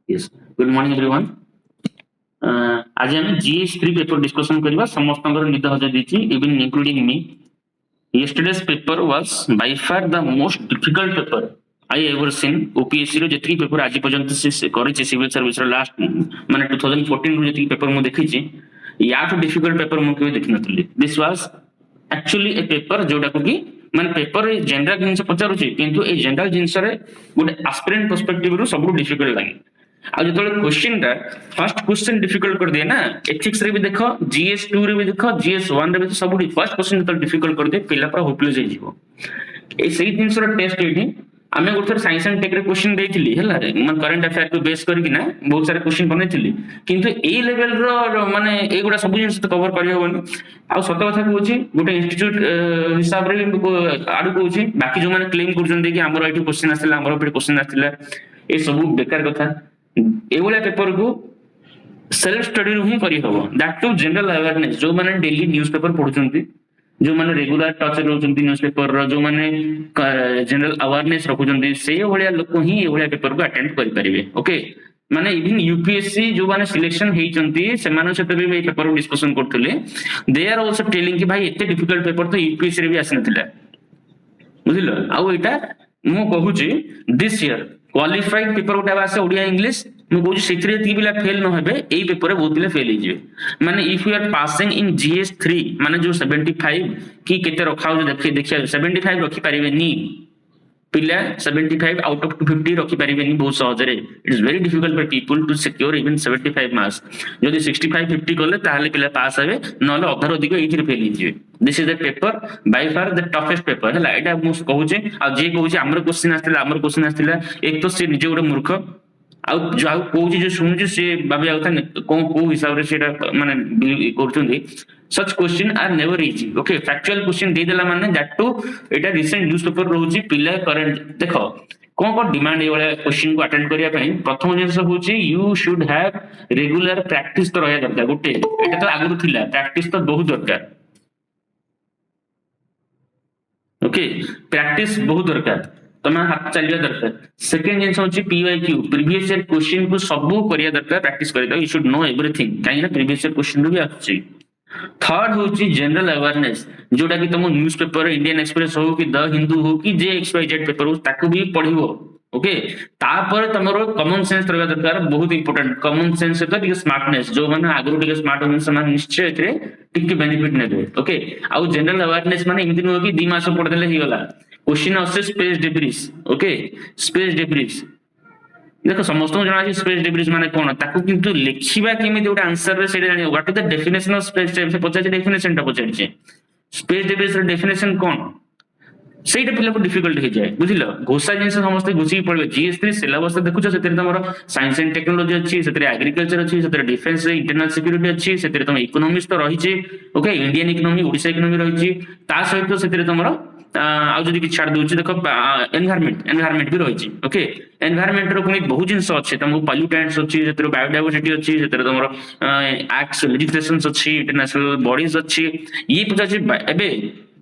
Yes. Good morning, everyone. आज आम GS3 paper discussion करवा समस्त निद हजार even including me. Yesterday's paper was by far the most difficult paper I ever seen. OPSC रो जति paper आज पर्यंत से करिछि सिविल सर्विस रो लास्ट माने 2014 रो जति पेपर मु देखिछि या तो डिफिकल्ट पेपर मु केबे देखि नथली. This was actually a paper जोडा को कि माने पेपर जनरल जिंस पचारुछि किंतु ए जनरल जिंस रे गोटे एस्पिरेंट पर्सपेक्टिव रो सब डिफिकल्ट लागे. आ जो क्वेश्चन टा फर्स्ट क्वेश्चन डिफिकल्ट कर दिए ना. एथिक्स रे भी देखो, GS2 रे भी देखो, GS1 रे भी सब फर्स्ट क्वेश्चन तो डिफिकल्ट कर दे पिला पर होपलेस हो जीवो. ए सही जिंस रो टेस्ट एठी आमे गोटे साइंस एंड टेक रे क्वेश्चन देइथिली हला मन करंट अफेयर को बेस करके ना बहुत सारे क्वेश्चन बनेथिली किंतु ए लेवल रो माने ए गुडा सब जिंस तो कवर करि होबनी. आ सत कथा कहूची गोटे इंस्टीट्यूट हिसाब रे आडू कहूची बाकी जो माने क्लेम करजन दे कि हमरो एठी क्वेश्चन आसिला हमरो पे क्वेश्चन आसिला ए सब बेकार कथा. एवला पेपर को सेल्फ स्टडी रू ही करी हबो. दैट टू जनरल अवेयरनेस जो माने डेली न्यूज़पेपर पढुचंती, जो माने रेगुलर टच रहउचंती न्यूज़पेपर रो, जो माने जनरल अवेयरनेस रखुचंती से भलिया लोक ही एवला पेपर को अटेंड करि परिबे. ओके माने इवन यूपीएससी जो माने सिलेक्शन हेइचंती से माने से भी ए पेपर डिस्कशन करथले. दे आर आल्सो टेलिंग कि भाई एते डिफिकल्ट पेपर तो यूपीएससी रे भी आसनथिला बुझिलो. आ एटा मु कहूची दिस ईयर क्वालिफाइड पेपर गोटे आसे ओडिया इंग्लिश मु कहूची सेथरे ती बिला फेल न हेबे एई पेपर रे बहुत बिला फेल हिजे. माने if you are passing in GS3 माने जो 75 की केते रखाउ देखिया 75 रखि परिबे नी पिला 75 आउट ऑफ 250 रखि परिबे नी बहुत सहज रे. It is very difficult for people to secure even 75 marks. जदि 65 50 करले ताले पिला पास हेबे नले अधार अधिक एथि फेल हिजे. This is the paper by far the toughest paper हला. एटा मु कहूचे आ जे कहूचे हमर क्वेश्चन आस्तिला एक तो से निजे गोटे मूर्ख आउ जाउ कहूची जे सुनुची से बाबी आउता को हिसाब रे सेटा माने करचुंदी. Such question are never easy. Okay factual question दे देला माने दैट टू एटा रिसेंट न्यूज़पेपर रहउची पिला करंट देखो कोन डिमांड ए वाला क्वेश्चन को अटेंड करिया पई. प्रथम जिंस होची you should have regular practice तो रहया दरकार. गोटे एटा तो आगु थिला प्रैक्टिस तो बहुत दरकार. ओके प्रैक्टिस बहुत दरकार तमा हाथ चलिया दरकार. सेकंड जिंस होची PYQ प्रीवियस ईयर क्वेश्चन को सब करिया दरकार प्रैक्टिस करिया. यू शुड नो एवरीथिंग काहे ना प्रीवियस ईयर क्वेश्चन भी आछि. थर्ड होची जनरल अवेयरनेस जोटा कि तुम न्यूज़पेपर इंडियन एक्सप्रेस हो कि द हिंदू हो कि जे XYZ पेपर हो ताको भी पढिबो. ओके तापर तमरो कॉमन सेंस रहबा दरकार बहुत इंपोर्टेंट. कॉमन सेंस तो टिके स्मार्टनेस जो माने आगु टिके स्मार्ट होन समान निश्चय एतरे टिके बेनिफिट नेबे. ओके आ जनरल अवेयरनेस माने एमति न हो कि 2 मास पढ देले ही गला. क्वेश्चन आसे space debris. Okay space debris देखो समस्त जना स्पेस डेब्रिस माने कोन ताको किंतु लिखिबा केमि गोटे आंसर रे सेटा जानि what is the definition of space debris पचाचे डेफिनेशन ता पचाचे स्पेस डेब्रिस रे डेफिनेशन कोन सेटा पिला को डिफिकल्ट हो जाए बुझिलो. घोषा जिंस समस्त घुसी पड़बे. GS3 सिलेबस देखुछ सेतरे तमरो साइंस एंड टेक्नोलॉजी अछि, सेतरे एग्रीकल्चर अछि, सेतरे डिफेंस इंटरनल सिक्योरिटी अछि, सेतरे तम इकोनॉमिक्स तो रहिछि. Okay Indian economy Odisha economy रहिछि. ता सहित सेतरे तमरो आ जदि कि छाड़ दोछि देखो एनवायरनमेंट भी रहिछि. ओके एनवायरनमेंट रो कोनी बहुत जिंस अछि. तम पॉल्यूटेंट्स अछि, सेतरे बायोडायवर्सिटी अछि, सेतरे तमरो एक्ट्स लेजिस्लेशंस अछि, इंटरनेशनल बॉडीज अछि. ये पचाछि एबे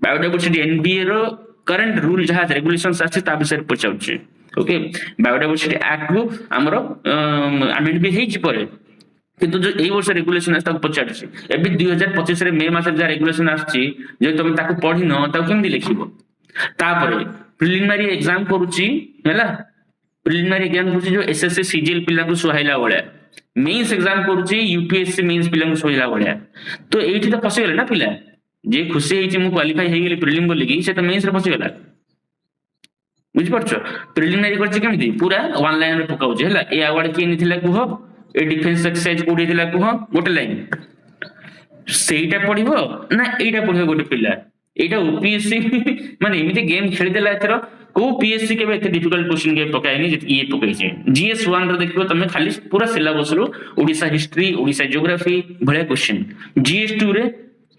बायोडायवर्सिटी NBA रो करंट रूल जहा रेगुलेशंस अछि ता विषय पचाउछि. ओके बायोडायवर्सिटी एक्ट को हमरो अमेंड भी हेछि परे किंतु जो एई वर्ष रेगुलेशन आस्ता पचाछि. एबे 2025 रे मे मास जा रेगुलेशन आछि जे तुम ताको पढिनो ता केमदि लिखिबो. तापरे प्रिलिमिनरी एग्जाम करूछि हैला. प्रिलिमिनरी एग्जाम करूछि जो SSC CGL पिला को सोहाइला बळे. मेंस एग्जाम करूछि UPSC मेंस पिला को सोहाइला बळे. तो एठी तो फसी गेले ना पिला जे खुशी हेछि मु क्वालिफाई हे गेली प्रिलिम बोली कि से तो मेंस रे फसी गेला. बुझि परछो प्रिलिमिनरी करछि केमिति पूरा वन लाइन रे पकाउछि हैला. ए अवार्ड के निथिला कुहो ए डिफेंस एक्सरसाइज कोडी थिला कुहो गोटे लाइन सेटा पढिबो ना एटा पढिबो गोटे पिला. एटा OPSC माने एमिति गेम खेली देला एथरो को PSC के एते डिफिकल्ट क्वेश्चन के पकाइनी जे ये पकाइछे. GS1 रे देखिबो तमे खाली पूरा सिलेबस रो ओडिसा हिस्ट्री ओडिसा ज्योग्राफी भले क्वेश्चन. GS2 रे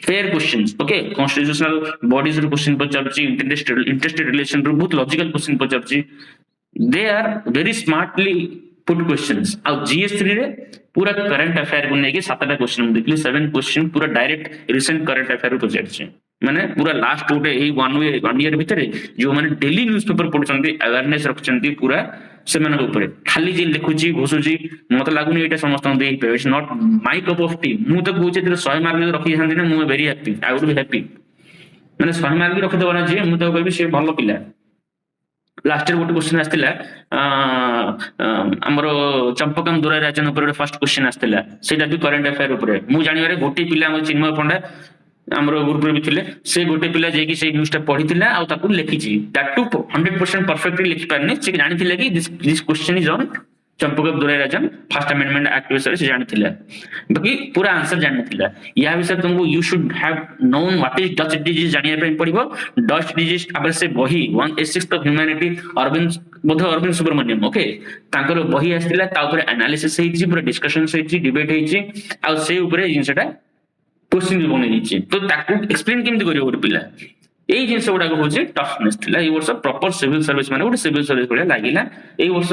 fair questions. Okay constitutional bodies रो क्वेश्चन पचारछि, इंटरेस्टेड रिलेशन रो बहुत लॉजिकल क्वेश्चन पचारछि. They are very smartly put questions. आ GS3 रे पूरा करंट अफेयर को नेकी 7टा क्वेश्चन देखली 7 क्वेश्चन पूरा डायरेक्ट रिसेंट करंट अफेयर रो पचारछि. माने पूरा लास्ट गोटे ए 1 ईयर भितरे जो माने डेली न्यूज़पेपर पढुचंती अवेयरनेस रखचंती पूरा से खाली जे लिखुची घोषुची मत लागुनी एटा समस्त दे पे it's not my cup of T मु तो कहूचे 100 मार्क रखी थांती ना मु very happy I would be happy माने 100 मार्क भी रखि दबना जे मु तो कहबी से भलो पिला लास्ट ईयर गोटे क्वेश्चन आस्तिला हमरो चंपकम दुरा राजन ऊपर फर्स्ट क्वेश्चन आस्तिला सेटा भी करंट अफेयर ऊपर मु जानिबारे गोटे पिला हम चिन्मय पंडा हमरो ग्रुप रे भी थिले से गोटे पिला जे कि से न्यूज़ टा पढितिला आ ताकू लिखिची दैट टू 100% परफेक्टली लिखि पारने से जानिथिला कि this question is on Champakam दुरा राजन फर्स्ट अमेंडमेंट एक्ट विषय से जानिथिला बाकी पूरा आंसर जानिथिला या विषय तुमको you should have known what is Dutch disease जानिया पे पड़िबो डच डिजीज आबर से बही 1/6 ऑफ ह्यूमैनिटी अरविंद बोध अरविंद सुब्रमण्यम ओके तांकर बही आस्तिला ता ऊपर एनालिसिस हेछि पूरा डिस्कशन हेछि डिबेट हेछि आ से ऊपर जिंसटा क्वेश्चन भी बनै छि तो ताकू एक्सप्लेन केमति करियो गोटे पिला एई जिंस गुडा होछि टफनेस थिला ए वर्ष प्रॉपर सिविल सर्विस माने गोटे सिविल सर्विस भले लागिला ए वर्ष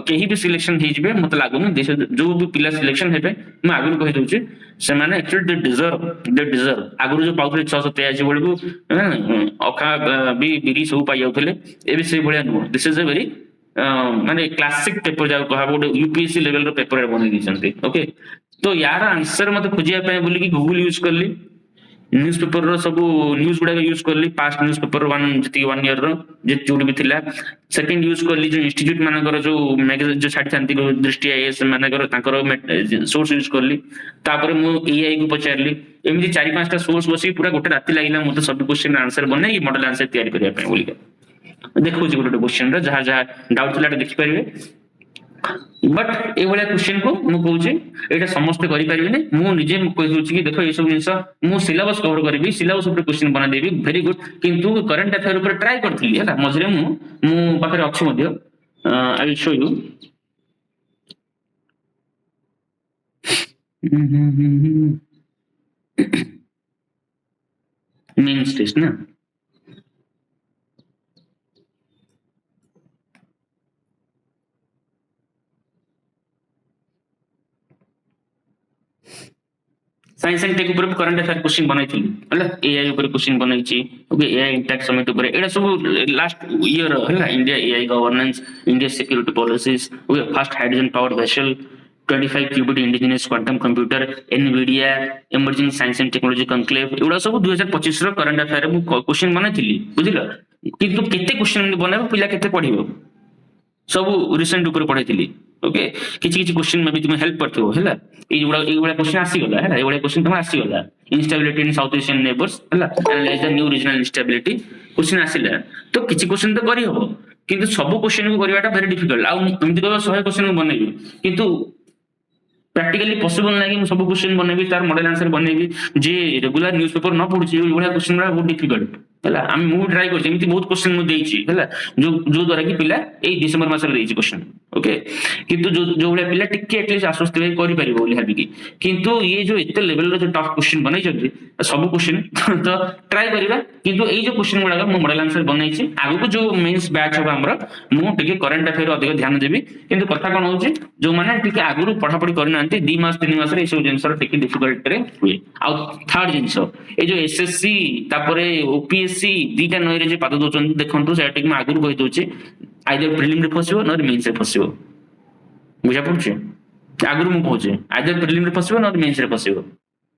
केही भी सिलेक्शन हे जिबे मत लागुन देश जो भी पिला सिलेक्शन हेबे म आगु कहि दउछि से माने एक्चुअली दे डिजर्व आगु जो पाउथले 683 बळकु अखा भी बिरी सब पाइ जाउथले ए भी से भले no this is a very माने क्लासिक पेपर जाउ कहा गोटे यूपीएससी लेवल रो पेपर बनै दिसंती ओके तो यार आंसर मत खोजिया पे बोली कि गूगल यूज करली न्यूज़पेपर रो सब न्यूज़ गुडा यूज करली पास्ट न्यूज़पेपर 1 ईयर रो जे जोडी भी थिला सेकंड यूज करली जो इंस्टीट्यूट मानकर जो मैगजीन जो छाडी थांती दृष्टि आईएएस मानकर तांकर सोर्स यूज करली तापर मु एआई को पचारली एमिति 4-5 टा सोर्स बसी पूरा गोटे राति लागिला मते सब क्वेश्चन आंसर बनै मॉडल आंसर तैयारी करिया पे बोली देखो जी गोटे क्वेश्चन रो जहां जहां डाउट थिला देखि परिबे बट ए वाला क्वेश्चन को मु कहूची एटा समस्त करि परिबे मु निजे कहि दोची कि देखो ए सब जिंस मु सिलेबस कवर करबी सिलेबस ऊपर क्वेश्चन बना देबी वेरी गुड किंतु करंट अफेयर ऊपर ट्राई करथली हला मझरे मु पाखरे अछि मध्य I will show you mains test ना साइंस एंड टेक ऊपर करंट अफेयर क्वेश्चन बनाई थी हला एआई ऊपर क्वेश्चन बनाई छी ओके एआई इंटैक्ट समिट ऊपर एडा सब लास्ट ईयर हला India AI governance India security policies okay first hydrogen powered vessel 25 qubit indigenous quantum computer Nvidia emerging science and technology conclave एडा सब 2025 रो करंट अफेयर मु क्वेश्चन बनाई थी बुझिला किंतु केते क्वेश्चन बनाबो पिला केते पढिबो सब रिसेंट ऊपर पढाई थी ओके किछि क्वेश्चन में भी तुम हेल्प करथियो हला ए वाला क्वेश्चन आसी गला हला ए वाला क्वेश्चन तुम आसी गला instability in South Asian neighbours हला analyse the new regional instability question आसीला तो किछि क्वेश्चन तो करि हो किंतु सब क्वेश्चन को करिवाटा वेरी डिफिकल्ट आ एमति कहबा 100 क्वेश्चन बनेबी किंतु प्रैक्टिकली पॉसिबल नहीं कि सब क्वेश्चन बनेबी तार मॉडल आंसर बनेबी जे रेगुलर न्यूज़पेपर न पढुची ए वाला क्वेश्चन बड़ा बहुत डिफिकल्ट हला हम मु ट्राई कर जेमिति बहुत क्वेश्चन मु देइची हला जो द्वारा कि पिला ए डिसेंबर मास रे देइची क्वेश्चन ओके किंतु जो वाला पिला टिके एटलीस्ट आश्वस्त वे करि परिबो बोली भाबी कि किंतु ये जो एते लेवल रो जो टफ क्वेश्चन बनाई जल्दी सब क्वेश्चन तो ट्राई करिबा किंतु ए जो क्वेश्चन गुडा मु मॉडल आंसर बनाइची आगु को जो मेंस बैच हो हमर मु टिके करंट अफेयर अधिक ध्यान देबी किंतु कथा कोन होची जो माने टिके आगु पढा पढी करि नांती 2 मास 3 मास रे ए सब जिंसर टिके डिफिकल्ट रे हुए आ थर्ड जिंस ए जो एसएससी तापरे ओपीएससी दीटा नय रे जे पाद दोचन देखंतु से टिक म आगु कहि दोची आइदर प्रीलिम रे फसिबो नर मेंस रे फसिबो बुझा पड़छ आगु मु कहूचे आइदर प्रीलिम रे फसिबो नर मेंस रे फसिबो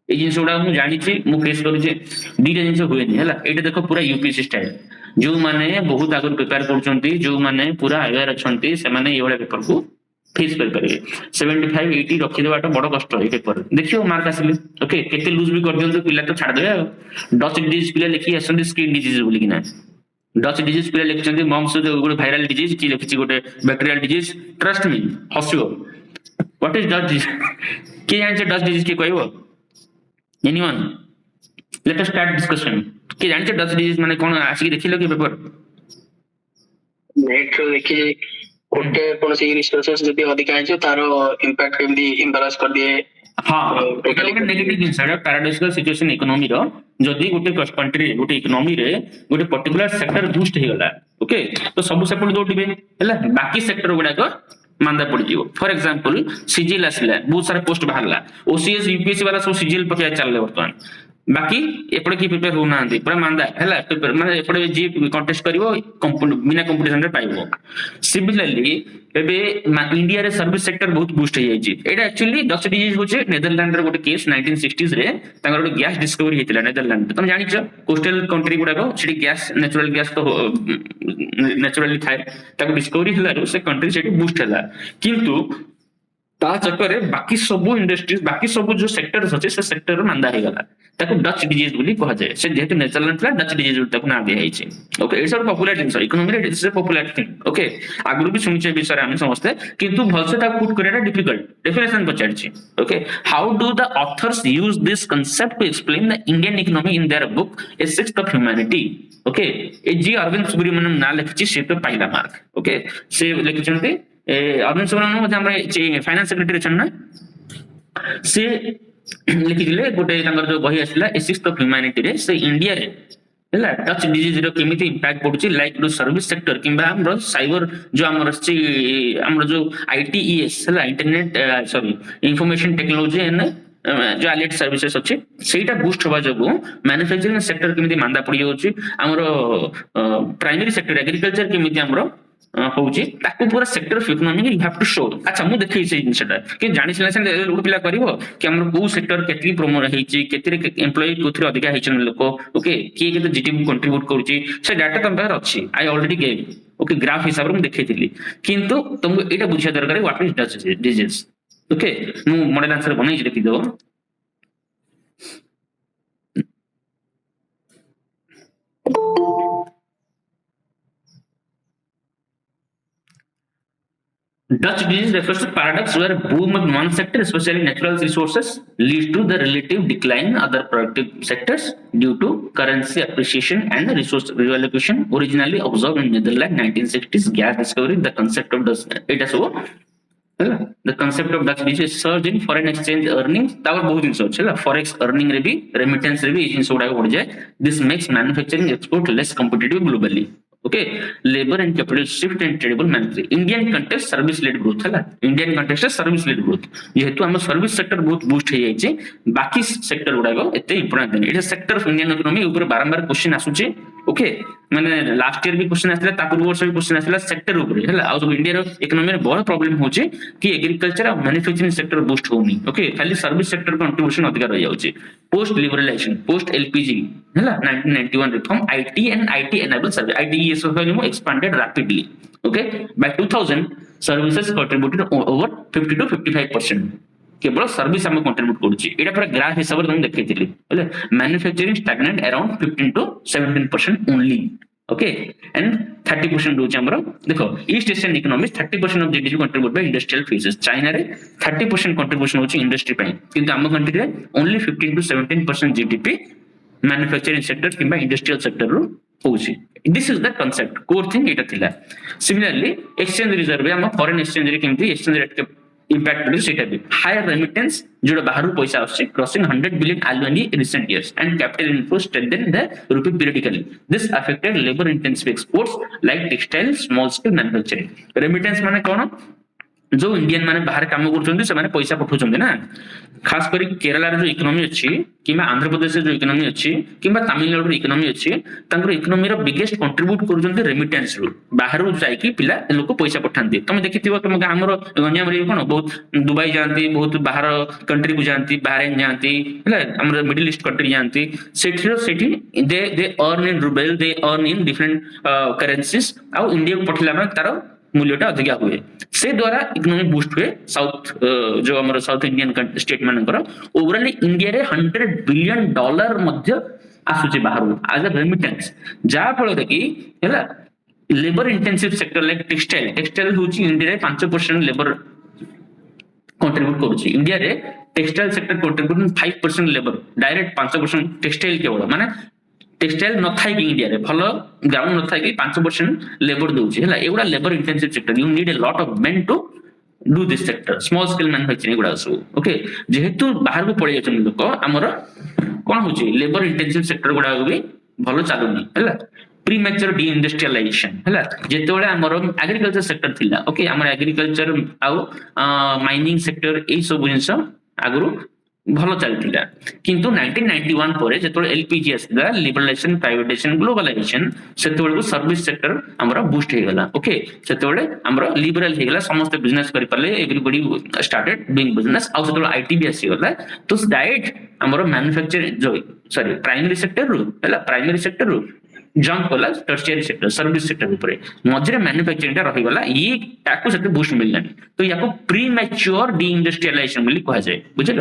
ए जिंस गुडा मु जानि छी मु फेस करि जे दीटा जिंस होय नि हला एटा देखो पूरा यूपीएससी स्टाइल जो माने बहुत आगु प्रिपेयर करछंती जो माने पूरा अवेयर अछंती से माने ए वाला पेपर को फेस कर परिबे 75 80 रखि देबाटा बड़ कष्ट ए पेपर देखियो मार्क आसिले ओके केते लूज भी कर दियंतु पिला तो छाड़ देबे डच डिजीज पिला लिखि आसंती स्किन डिजीज बोली कि ना डच डिजीज पिला लिखचंती मम्स जो गोटे वायरल डिजीज की लिखि गोटे बैक्टीरियल डिजीज ट्रस्ट मी हसियो व्हाट इज डच डिजीज के जानि डच डिजीज के कहबो anyone let us start discussion के जानि डच डिजीज माने कोन आसी देखिलो के पेपर नेट रो देखि कोटे कोन से रिसोर्सेस जदी अधिक आइछो तारो इंपैक्ट केमदी इम्बैलेंस कर दिए हां एटा गोटे नेगेटिव जिंस है पैराडॉक्सिकल सिचुएशन इकोनॉमी रो जदी गोटे कंट्री गोटे इकोनॉमी रे गोटे पर्टिकुलर सेक्टर बूस्ट हे गला ओके तो सब सेक्टर दोटिबे हला बाकी सेक्टर गुडा को मांदा पड़ जिवो फॉर एग्जांपल सीजीएल आसला बहुत सारा पोस्ट बाहरला ओसीएस यूपीएससी वाला सब सीजीएल पके चलले वर्तमान बाकी एपटे की प्रिपेयर होना पूरा मांदा है प्रिपेयर माने एपटे जी कंटेस्ट करिवो बिना कंपटीशन रे पाइबो सिमिलरली एबे इंडिया रे सर्विस सेक्टर बहुत बूस्ट हो जाई एटा एक्चुअली डच डिजीज होचे नेदरलैंड रे गोटे केस 1960s रे तांगर गोटे गैस डिस्कवरी हेतिला नेदरलैंड तुम जानि छ कोस्टल कंट्री गुडा को सिटी गैस नेचुरल गैस तो नेचुरली थाए ताको डिस्कवरी हला से कंट्री सेठी बूस्ट हला किंतु ता चक्कर रे बाकी सब इंडस्ट्रीज बाकी सब जो सेक्टर्स अछि से सेक्टर मांदा हे गला ताको डच डिजीज बोली कहा जाय से जेहेतु नेदरलैंड ला डच डिजीज ताको ना दिया हिचे okay it's a popular thing economy रे it's a popular thing okay आगु भी सुनिचे विषय हम समझते किंतु भलसे ता पुट करेटा डिफिकल्ट डेफिनेशन पचारछि okay how do the authors use this concept to explain the Indian economy in their book a sixth of humanity okay ए जी अरविंद सुब्रमण्यम ना लिखछि से पे पाइला मार्क ओके से लिखछन्ते अरविंद सुब्रमण्यम मध्ये हमरे फाइनेंस सेक्रेटरी छन ना से लिखिले गोटे तांगर जो बही आसिला ए सिक्स्थ ऑफ ह्यूमैनिटी रे से इंडिया रे हला टच डिजीज रो केमिति इंपैक्ट पडुची लाइक रो सर्विस सेक्टर किबा हमरो साइबर जो हमर अछि हमरो जो आईटीईएस हला internet sorry information technology and जो एलिट सर्विसेस अछि सेटा बूस्ट होबा जबो मैन्युफैक्चरिंग सेक्टर केमिति मांदा पड़ी होची हमरो प्राइमरी सेक्टर एग्रीकल्चर केमिति हमरो होउची ताकू पूरा sector of economy you have to show अच्छा मु देखै छै जिनसटा कि जानि सिला से लोड पिला करिवो कि हमर को सेक्टर केतली प्रोमो रहिची केतरे एम्प्लॉय कोथरे अधिका हिचन लोक ओके के केते जीटीपी कंट्रीब्यूट करूची से डाटा तम पार अछि I already gave okay graph हिसाब रे मु देखैतिली किंतु तुमको एटा बुझिया दरकार what is Dutch disease okay मु मॉडल आंसर बनाई लिखि दो Dutch disease refers to paradox where boom of one sector, especially natural resources, leads to the relative decline in other productive sectors due to currency appreciation and resource reallocation originally observed in Netherlands 1960s gas discovery. The concept of Dutch it as well. The concept of Dutch disease surge in foreign exchange earnings. Tower बहुत दिन सोच है forex earning रे भी remittance रे भी इन soda बढ़ जाए. This makes manufacturing export less competitive globally. Okay, labor and capital shift and tradable manufacturing. Indian context service led growth है Indian context service led growth. जेहेतु हम सर्विस सेक्टर बहुत बूस्ट हो जाइए बाकी सेक्टर गुड़ा को एते इंपोर्टेंट नहीं it sector of Indian economy ऊपर बारंबार क्वेश्चन आसुचे ओके माने लास्ट ईयर भी क्वेश्चन आसला ता पूर्व वर्ष भी क्वेश्चन आसला सेक्टर ऊपर हैला आ जो इंडिया रो इकोनॉमी रे बड़ प्रॉब्लम होचे कि एग्रीकल्चर और मैन्युफैक्चरिंग सेक्टर बूस्ट होनी ओके खाली सर्विस सेक्टर कंट्रीब्यूशन अधिक रह जाउचे पोस्ट लिबरलाइजेशन पोस्ट एलपीजी हैला 1991 reform IT and IT enable service ITES expanded rapidly okay by 2000 services contributed over 50 to 55% केवल सर्विस हम कंट्रीब्यूट करूची एटा पूरा ग्राफ हिसाब रे हम देखैतिली बोले manufacturing stagnant around 15 to 17% only okay and 30% दोच हमरो देखो East Asian economies 30% of GDP contribute by industrial phases China रे 30% कंट्रीब्यूशन होची इंडस्ट्री पय किंतु हम कंट्री रे only 15 to 17% GDP manufacturing sector किबा इंडस्ट्रियल सेक्टर रो होची this is the concept core thing एटा थिला सिमिलरली एक्सचेंज रिजर्व हम फॉरेन एक्सचेंज रे केमती एक्सचेंज रेट के impact पड़े सेटा भी हायर रेमिटेंस जो बाहर पैसा आछे crossing 100 billion annually in recent years and capital inflow strengthened the rupee periodically this affected labor intensive exports like textile small scale manufacturing remittance माने कोन जो इंडियन माने बाहर काम करछन्ती से माने पैसा पठौछन्ती ना खास करी केरला रे जो इकोनॉमी अछि किबा आंध्र प्रदेश रे जो इकोनॉमी अछि किबा तमिलनाडु रे इकोनॉमी अछि तांकर इकोनॉमी रो बिगेस्ट कंट्रीब्यूट करछन्ती रेमिटेंस रो बाहर जाई कि पिला लोक पैसा पठान्ती तुम देखिथिबो तुम हमर गंजाम रे कोन बहुत दुबई जानती बहुत बाहर कंट्री को जानती बहरीन जानती हला हमर मिडिल ईस्ट कंट्री जानती सेठी they earn in rouble they earn in different currencies आ इंडिया को पठिला में तारो मूल्यटा अधिक हुए से द्वारा इकोनॉमी बूस्ट हुए साउथ जो हमर साउथ इंडियन स्टेट मानकर ओवरऑल इंडिया रे $100 बिलियन मध्य आसुचे बाहर एज अ रेमिटेंस जा फल कि हैला labour intensive sector like textile होची इंडिया रे 5% लेबर कंट्रीब्यूट करूची इंडिया रे textile sector contribute 5% labour direct 5% textile केवल माने टेक्सटाइल न थाई कि इंडिया रे भलो ग्राउंड न थाई कि 5% लेबर दोची हैला एगुडा labour intensive sector you need a lot of men to do this sector small scale manufacturing गुडा सो ओके जेहेतु बाहर को पळै जाछन लोक हमर कोन होची लेबर इंटेंसिव सेक्टर गुडा भी भलो चालुनी हैला प्रीमैच्योर डी इंडस्ट्रियलाइजेशन हैला जेतोळे हमर एग्रीकल्चर सेक्टर थिला ओके हमर एग्रीकल्चर आउ माइनिंग सेक्टर ए सब जिंस आगुरु ଭଲ ଚାଲିଥିଲା କିନ୍ତୁ 1991 ପରେ ଯେତେବେଳେ ଏଲପିଜି ଆସିଲା ଲିବରାଲାଇଜେସନ ପ୍ରାଇଭେଟାଇଜେସନ ଗ୍ଲୋବାଲାଇଜେସନ ସେତେବେଳକୁ ସର୍ଭିସ ସେକ୍ଟର ଆମର ବୁଷ୍ଟ ହେଇଗଲା ଓକେ ସେତେବେଳେ ଆମର ଲିବରାଲ ହେଇଗଲା ସମସ୍ତେ ବିଜନେସ କରିପାରିଲେ ଏଭରିବଡି ଷ୍ଟାର୍ଟେଡ ଡୁଇଂ ବିଜନେସ ଆଉ ସେତେବେଳେ ଆଇଟି ବି ଆସିଗଲା ତ ଡାଇରେକ୍ଟ ଆମର ମ୍ୟାନୁଫ୍ୟାକ୍ଚରିଂ ସରି ପ୍ରାଇମେରୀ ସେକ୍ଟରରୁ ହେଲା ପ୍ରାଇମେରୀ ସେକ୍ଟରରୁ ଜମ୍ପ କଲା ଟର୍ସିୟରୀ ସେକ୍ଟର ସର୍ଭିସ ସେକ୍ଟର ଉପରେ ମଝିରେ ମ୍ୟାନୁଫ୍ୟାକ୍ଚରିଂ ଟା ରହିଗଲା ଇଏ ତାକୁ ସେତେ ବୁଷ୍ଟ ମିଳିଲାନି ତ ୟାକୁ ପ୍ରି ମ୍ୟାଚ୍ୟୁର ଡି ଇଣ୍ଡଷ୍ଟ୍ରିଆଲାଇଜେସନ ବୋଲି କୁହାଯାଏ ବୁଝିଲ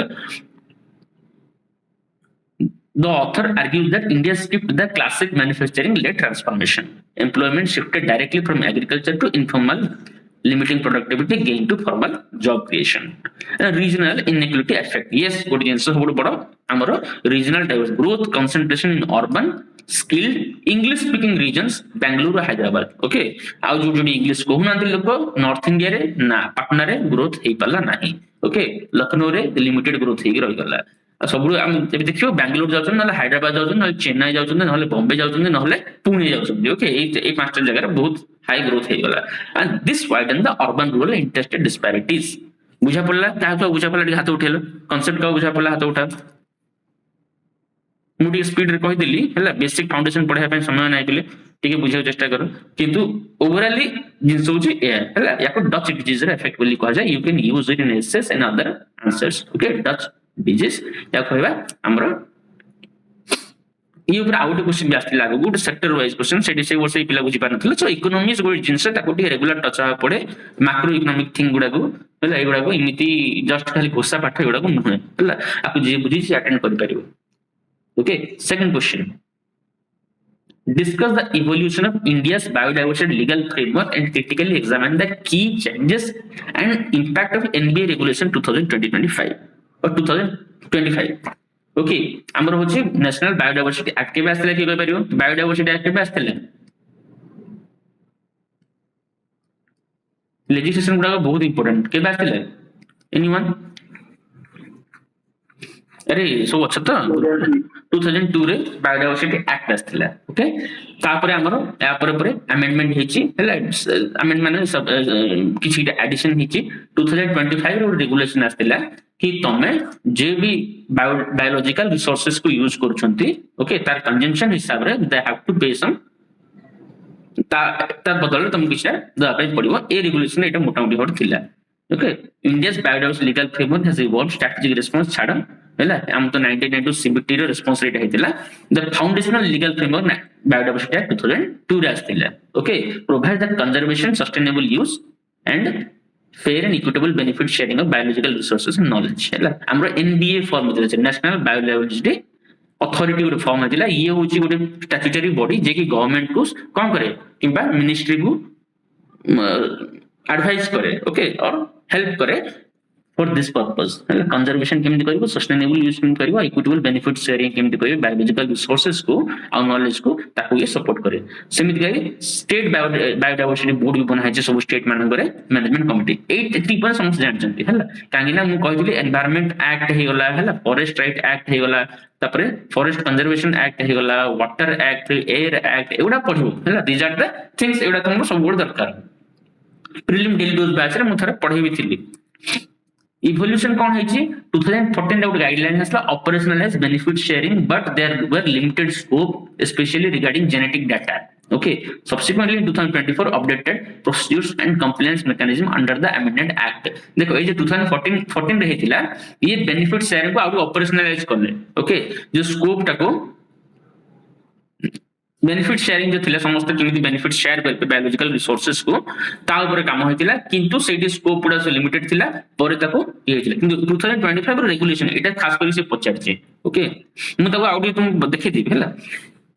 The author argues that India skipped the classic manufacturing-led transformation. Employment shifted directly from agriculture to informal, limiting productivity gain to formal job creation. Regional inequality effect. Yes, good answer. Amaro regional diversity growth concentration in urban, skilled, English-speaking regions, Bangalore, Hyderabad. Okay. How do you English? North India re na Patna re growth he palla nahi. Okay. Lucknow re limited growth he gala. ସବୁ ଆମେ ଏବେ ଦେଖିବ ବାଙ୍ଗାଲୋର ଯାଉଛନ୍ତି ନହେଲେ ହାଇଦ୍ରାବାଦ ଯାଉଛନ୍ତି ନହେଲେ ଚେନ୍ନାଇ ଯାଉଛନ୍ତି ନହେଲେ ବମ୍ବେ ଯାଉଛନ୍ତି ନହେଲେ ପୁଣେ ଯାଉଛନ୍ତି ଓକେ ଏଇ ପାଞ୍ଚଟା ଜାଗାରେ ବହୁତ ହାଇ ଗ୍ରୋଥ ହେଇଗଲା and this widen the urban rural interstate disparities ବୁଝା ପଡିଲା କାହାକୁ ବୁଝା ପଡିଲା ଟିକେ ହାତ ଉଠେଇଲ କନସେପ୍ଟ କାହାକୁ ବୁଝା ପଡିଲା ହାତ ଉଠା ମୁଁ ଟିକେ ସ୍ପିଡରେ କହିଦେଲି ହେଲା ବେସିକ ଫାଉଣ୍ଡେସନ ପଢିବା ପାଇଁ ସମୟ ନାହିଁ ବୋଲି ଟିକେ ବୁଝିବାକୁ ଚେଷ୍ଟା କର କିନ୍ତୁ ଓଭରାଲି ଜିନିଷ ହଉଛି ଏୟା ହେଲା ୟାକୁ ଡଚ୍ ଡିଜିଜର ଏଫେକ୍ଟ ବୋଲି କୁହାଯାଏ you can use it in essays and other answers okay Dutch disease या कहबा हमरो ये ऊपर आउट क्वेश्चन भी आस्थिला गुड सेक्टर वाइज क्वेश्चन सेडी से वर्ष पिला बुझी पानथले सो इकोनॉमिक्स गुड जिंस ताको टी रेगुलर टच आ पड़े मैक्रो इकोनॉमिक थिंग गुडा को हला एगुडा को इमिति जस्ट खाली घोषा पाठ एगुडा को नुहे हला आपु जे बुझी से अटेंड करि परिबो okay second question discuss the evolution of India's biodiversity legal framework and critically examine the key changes and impact of NBA regulation 2025 or 2025 okay हमर होची नेशनल बायोडायवर्सिटी एक्ट के आस्थिला कि कहि परियो बायोडायवर्सिटी एक्ट के आस्थिला लेजिस्लेशन गुडा बहुत इंपोर्टेंट के आस्थिला anyone अरे सो अच्छा तो 2002 रे बायोडायवर्सिटी एक्ट आस्थिला ओके तापर हमरो या पर अमेंडमेंट हिची हला अमेंडमेंट माने सब किछि एडिशन हिची 2025 रो रेगुलेशन आस्थिला कि तमे जे भी बायोलॉजिकल रिसोर्सेस को यूज करछंती ओके तार कंजम्पशन हिसाब रे दे हैव टू पे सम तार बदल तुम किछा द पे पड़िबो ए रेगुलेशन एटा मोटा मोटी हट थिला okay India's biodiversity legal framework has evolved strategic response छाड़ा हैला हम तो 1992 सीबीटी रो रिस्पांस रेट हैतिला the foundational legal framework biodiversity act 2002 रे आस्थिला okay provide the conservation sustainable use and fair and equitable benefit sharing of biological resources and knowledge हैला हमरो एनबीए फॉर्म दिले national biodiversity authority good form हैतिला ये होची good statutory body जे कि government को कोन करे किबा मिनिस्ट्री को एडवाइस करे ओके और हेल्प करे for this purpose हैला कंजर्वेशन केमति करबो सस्टेनेबल यूज केमति करबो इक्विटेबल बेनिफिट शेयरिंग केमति करबो बायोलॉजिकल रिसोर्सेस को आ नॉलेज को ताको ये सपोर्ट करे सेमिति गाई स्टेट बायोडायवर्सिटी बोर्ड भी बना है सब स्टेट मानन करे मैनेजमेंट कमिटी 83 पर समझ जानचंती हैला कांगिना मु कहिली एनवायरनमेंट एक्ट हे गला हैला फॉरेस्ट राइट एक्ट हे गला तापरे फॉरेस्ट कंजर्वेशन एक्ट हे गला वाटर एक्ट एयर एक्ट एउडा पढिबो हैला दीज आर द थिंग्स एउडा तुमको सब बोर्ड दरकार प्रीलिम डेली डोज बैच रे मु थरे पढिबी थिली इवोल्यूशन कौन है 2014 रे गाइडलाइन हसला operationalize benefit sharing but there were limited scope especially regarding genetic data okay subsequently 2024 updated procedures and compliance mechanism under the amended act देखो ये जो 2014 रे हेतिला ये बेनिफिट शेयरिंग को आउ ऑपरेशनलाइज करले ओके जो स्कोप टाको बेनिफिट शेयरिंग जो थिला समस्त केमिति बेनिफिट शेयर करबे बायोलॉजिकल रिसोर्सेस को ता ऊपर काम होइतिला किंतु सेठी स्कोप पुरा से लिमिटेड थिला परे ताको ये होइतिला किंतु 2025 रो रेगुलेशन एटा खास करी से पचारचे ओके मु ताको आउडी तुम देखि दिबे हला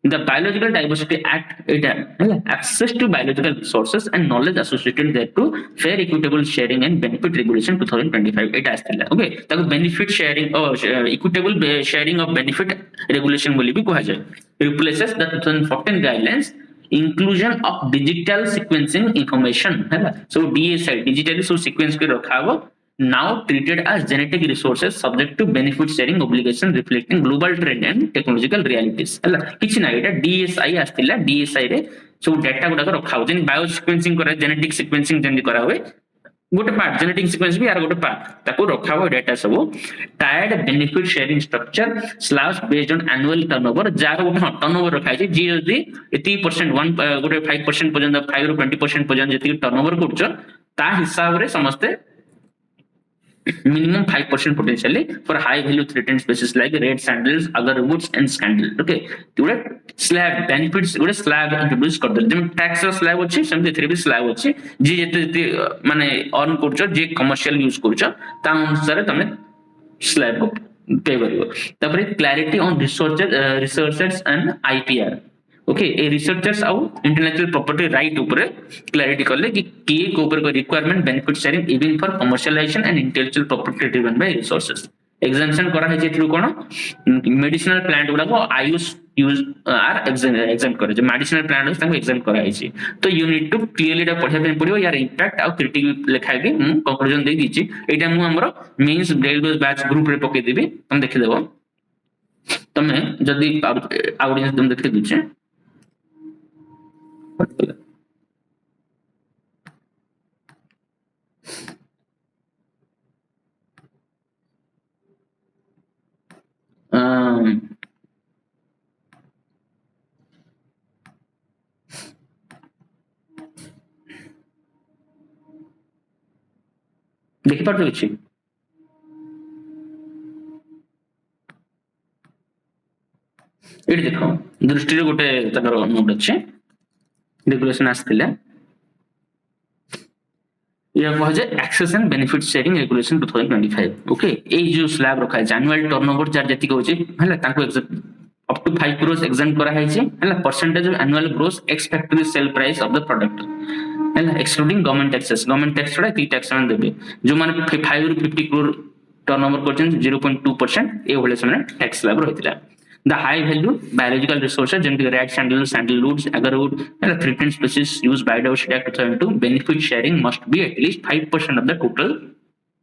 द बायोलॉजिकल डाइवर्सिटी एक्ट एटा हला access to biological resources and knowledge associated there to fair equitable sharing and benefit regulation 2025 एटा आस्तिला ओके ताको benefit sharing equitable sharing of benefit regulation बोली भी कहा जाय replaces the 2014 guidelines inclusion of digital sequencing information है ना so DSI digitally so sequence के रखा हुआ now treated as genetic resources subject to benefit sharing obligation reflecting global trend and technological realities है ना किसी ना इटा DSI आस्तिला DSI रे so data गुड़ा का रखा हुआ जिन bio sequencing करा genetic sequencing जल्दी करा हुए गोटे पार्ट जेनेटिक सीक्वेंस भी यार गोटे पार्ट ताको रखा हो डाटा सब tired benefit sharing structure slabs based on annual turnover jar गोटे टर्नओवर रखा है जी जदी एती परसेंट 1 गोटे 5% पर्यंत 5 ରୁ 20% पर्यंत जति टर्नओवर करछ ता हिसाब रे समस्ते minimum 5% potentially for high value threatened species like red sandals, agarwoods and scandal. Okay, ଗୋଟେ slab benefits ଗୋଟେ slab introduce କରିଦେଲେ ଯେମିତି tax ର slab ଅଛି ସେମିତି ଏଥିରେ ବି slab ଅଛି ଯେ ଯେତେ ମାନେ earn କରୁଛ ଯେ commercial use କରୁଛ ତା ଅନୁସାରେ ତମେ slab pay କରିବ ତାପରେ clarity on researchers and IPR. Okay A researchers आउ इंटेलेक्चुअल प्रॉपर्टी राइट ऊपर क्लैरिटी करले कि के को ऊपर को requirement benefit sharing even for commercialisation and intellectual property driven by resources exemption करा है जेथरु कोन मेडिसिनल प्लांट गुडा को आयुष यूज आर एग्जाम करे जे मेडिसिनल प्लांट ताको एग्जाम करा है तो यू नीड टू क्लियरली डा पढ़ा पे पड़ियो यार इंपैक्ट आ क्रिटिक लिखा के कंक्लूजन दे दीची एटा मु हमरो मेंस डेल बैच ग्रुप रे पके देबी तुम देखि देबो तमे जदी ऑडियंस तुम देखि दिछे देखि पार्थ अछि एडी देखो दृष्टि रे गोटे तकर नोट अछि रेगुलेशन आस्थिला या कह जे access and benefit sharing regulation 2025 okay ए जो स्लैब रखा है एनुअल टर्नओवर जार जति कहै छै हला ताको अप टू 5 crores एग्जाम करा है छै हला percentage of annual gross expected sale price of the product हला एक्सक्लूडिंग गवर्नमेंट टैक्स छोड़ा ती टैक्स मान देबे जो माने 5 ରୁ 50 crore टर्नओवर करछन 0.2% ए होले समय टैक्स स्लैब रहितला the high value biological resources যেমন red sandalwoods agarwood and threatened species used biodiversity act 2002 benefit sharing must be at least 5% of the total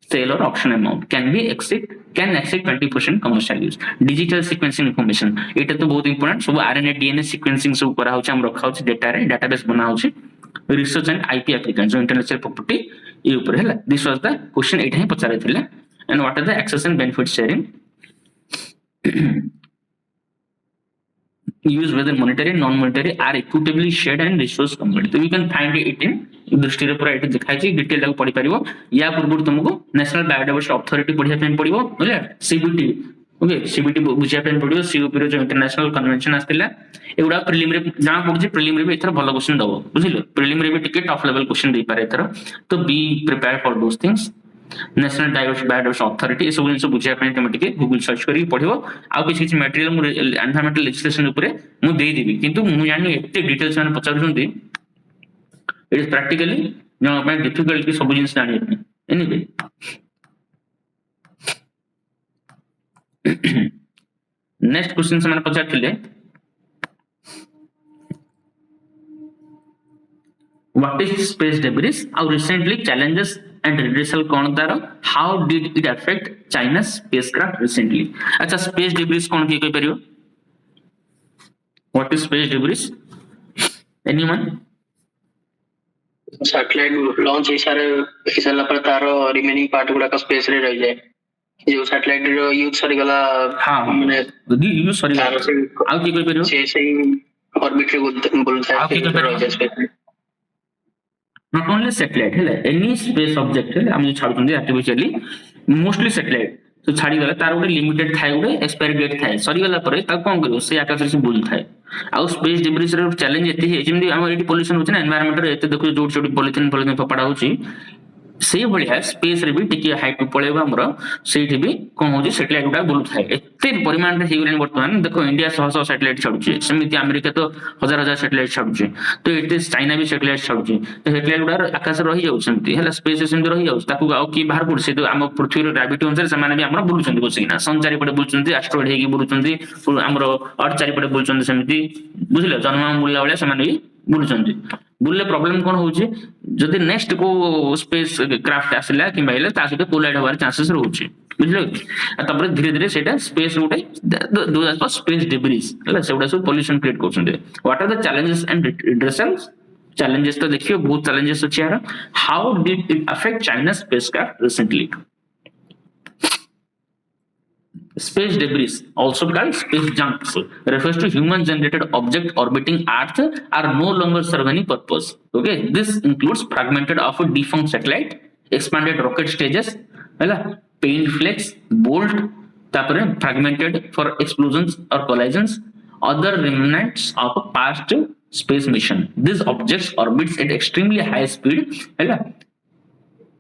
sale or auction amount can exceed 20% commercial use digital sequencing information এটা তো বহুত important সব RNA DNA sequencing সব করা হচ্ছে আমরা রখা হচ্ছে data রে ডাটাবেস বনা হচ্ছে research and IP applicants so intellectual property এই উপরে হলা this was the question এটা ହିଁ ପଚାରିଥିଲା and what are the access and benefit sharing use whether monetary and non-monetary are equitably shared and resource community so you can find it in दृष्टि रे पूरा eighty दिखाई छी डिटेल ताको पढि परिबो या पूर्व तुमको नेशनल बायोडायवर्सिटी अथॉरिटी पढिया पे पडिबो बुझले सीबीटी ओके सीबीटी बुझिया पे पडिबो सीओपी रो जो इंटरनेशनल कन्वेंशन आस्तिला एगुडा प्रीलिम रे जाना पडछि प्रीलिम रे भी एथर भलो क्वेश्चन दबो बुझिलो प्रीलिम रे भी टिके टॉप लेवल क्वेश्चन दे पारे एथर तो be prepare for those things national biodiversity authority सब जिन बुझिया पे तमे टिके गूगल सर्च करी पढिबो आ किछि मटेरियल मु एनवायरमेंटल लेजिस्लेशन ऊपर मु देई देबी किंतु मु जानि एते डिटेल्स माने पचारुछंती इट इज प्रैक्टिकली जो मैं डिफिकल्ट की सब जिन जानि एनीवे नेक्स्ट क्वेश्चन से माने पचारथिले व्हाट इज स्पेस डेब्रिस और रिसेंटली चैलेंजेस and redressal कोन तार how did it affect China's spacecraft recently अच्छा space debris कोन की कहि परियो what is space debris anyone satellite launch हिसाला पर तार रिमेनिंग पार्ट गुडा का स्पेस रे रह जाए जो सैटेलाइट रो यूज सरी गला हां माने यूज सरी गला आ की कहि परियो से सही ऑर्बिट रे बोल आ की कहि परियो not only satellite है any space object है हम जो छाड़ुछन आर्टिफिशियली मोस्टली सैटेलाइट तो छाड़ी गला तार गोटे लिमिटेड थाए गोटे एक्सपायरी डेट थाए सरी गला पर ता कोन करियो से आकाश रे बुल थाए आ स्पेस डिब्रिस रे चैलेंज एते है जेमदी हम एटी पोल्यूशन होछ ना एनवायरनमेंट रे एते देखो जोड जोड पॉलिथीन फपड़ा होची से भलिया स्पेस रे भी टिके हाइट पळेबा हमरो सेठी भी कोन होची सैटेलाइट गुडा बुल थाए एते परिमाण रे हेगले वर्तमान देखो इंडिया 100 सैटेलाइट छाडुची समिति अमेरिका तो हजार हजार सैटेलाइट छाडुची तो एते चाइना भी सैटेलाइट छाडुची तो सैटेलाइट गुडा आकाश रही जाउ समिति हला स्पेस सेमति रही जाउ ताकू आउ की बाहर पड़ से तो हम पृथ्वी रो ग्रेविटी अनुसार समान भी हमरो बुलुचंदी बसिना सन चारि पडे बुलुचंदी एस्ट्रॉइड हेगी बुलुचंदी हमरो अर्थ चारि पडे बुलुचंदी समिति बुझिले जन्म बुलला वाला समान भी बुलुचंदी बुलले प्रॉब्लम कोन होउची जदी नेक्स्ट को स्पेस क्राफ्ट आसिला कि माइले ता सहित कोलाइड होबार चांसेस रहउची बुझलो तबरे धीरे धीरे सेटा स्पेस उठे दो स्पेस डिब्रिस हला सेउडा सब पोल्यूशन क्रिएट करछन what are the challenges and redressals challenges तो देखियो बहुत challenges अच्छे यार. How did it affect China's spacecraft recently? Space debris, also called space junk, refers to human-generated objects orbiting Earth are no longer serve any purpose. Okay, this includes fragmented of a defunct satellite, expanded rocket stages, ହେଲା, paint flakes, bolt, तापरे fragmented for explosions or collisions, other remnants of a past space mission. These objects orbits at extremely high speed, ହେଲା,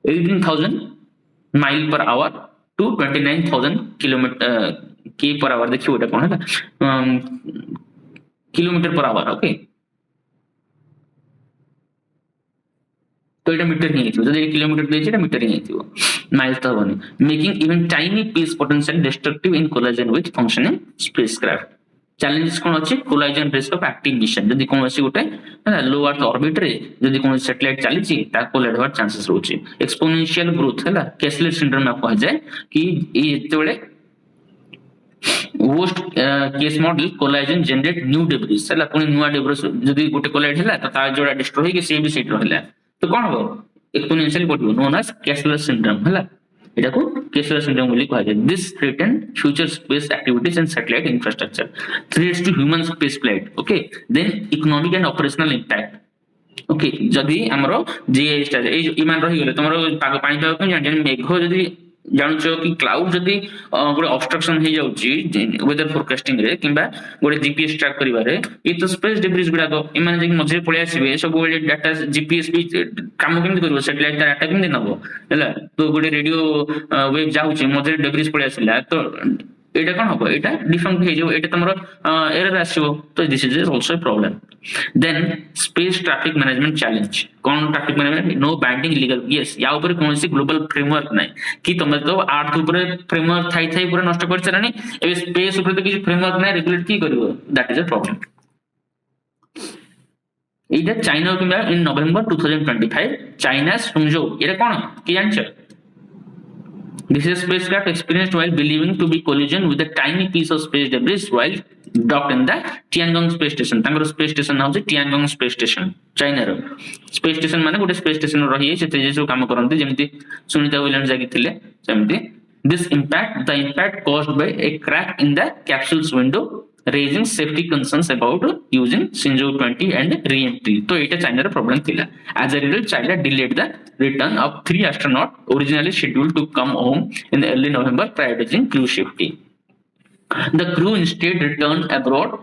18,000 mile per hour to 29,000 k per hour. देखिए এটা কোন है kilometre per hour. Okay, तो এটা metre ହିଁ ହେଇଥିବ. ଯଦି କିଲୋମିଟର ଦେଇଛି এটা ମିଟର ହିଁ ହେଇଥିବ, ମାଇଲ୍ସ ତ ହବନି. Making even tiny piece potentially destructive in collision with functioning spacecraft. challenges कोन अछि? collision risk of active mission. ଯଦି कोनोसी गोटे लो अर्थ ऑर्बिट रे ଯଦି कोन सैटेलाइट चली छि ता कोलाइड होर चांसेस रहउछि. एक्सपोनेंशियल ग्रोथ हैला, केसलर सिंड्रोम आप कह जाय कि ई एते बेले worst case model collision generate new debris हैला, कोन नुवा debris ଯଦି गोटे कोलाइड हैला त ता जोडा डिस्ट्रॉय हे के से भी सेट रहला तो कोन हो एक्सपोनेंशियल बढ़ियो नोन एज केसलर सिंड्रोम हैला. एटा को केसलर सिंड्रोम बोली कहा जाय. This threaten future space activities and satellite infrastructure, threats to human space flight. Okay, then economic and operational impact. Okay, जदी हमरो जीआई स्टार ए इमान रही गेले तमरो पाग पानी पाग को जान मेघ जदी जानछो कि क्लाउड जदी गोटे ऑब्स्ट्रक्शन हे जाउची वेदर फोरकास्टिंग रे किबा गोटे जीपीएस ट्रैक करिवारे ए तो स्पेस डिब्रिज गुडा को इमान जे मझे पळे आसीबे सब गोटे डाटा जीपीएस भी काम केमि करिवो, सैटेलाइट डाटा केमि नबो हैला. तो गोटे रेडियो वेव जाउची मझे डिब्रिज पळे आसिला तो एटा कोन हबो, एटा डिफंक्ट हे जो एटा तमरो एरर आसीबो. तो this is also a problem. Then space traffic management challenge. कौन traffic management? No binding legal. Yes, या ऊपर कौन सी ग्लोबल फ्रेमवर्क नाही कि तुम तो अर्थ ऊपर फ्रेमवर्क थाई थाई पूरा नष्ट कर चलानी, एबे स्पेस ऊपर तो किसी फ्रेमवर्क नाही, रेगुलेट की करिवो. That is a problem. इधर चाइना किबा इन नवंबर 2025 चाइना सुंजो एरा कोन कि जानछ? This is a spacecraft experienced while believing to be collision with a tiny piece of space debris while docked in the Tiangong space station. तांगर space station now जे Tiangong space station, China रो space station माने गोटे space station रही से जे सब काम करनते जेमिति Sunita Williams जागी थिले सेमिति. This the impact caused by a crack in the capsule's window, raising safety concerns about using Shenzhou 20 and re-entry. तो एटा चाइना रो प्रॉब्लम थिला. As a result, China delayed the return of 3 astronauts originally scheduled to come home in early November, prioritizing crew safety. The crew instead returned abroad.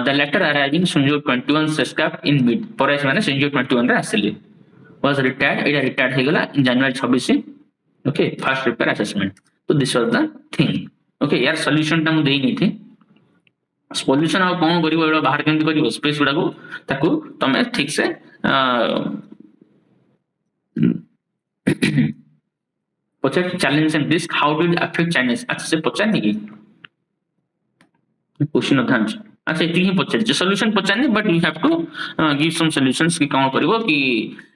The latter arriving Shenzhou 21 spacecraft in mid. पर ऐसे माने Shenzhou 21 रे आसिले. Was retired. Etah retired हे गला जनवरी 26. Okay, first repair assessment. So this was the thing. Okay, यार solution ता मु देई नहीं थी. सॉल्यूशन आ कोन करिवो एडा बाहर केमति करिवो स्पेस गुडा को ताकू तमे ठीक से पछे challenge and risk how did affect Chinese. अच्छा से पछान नहीं क्वेश्चन था. अच्छा इति ही पछे जे सॉल्यूशन पछान नहीं, but you have to give some solutions कि कोन करिवो कि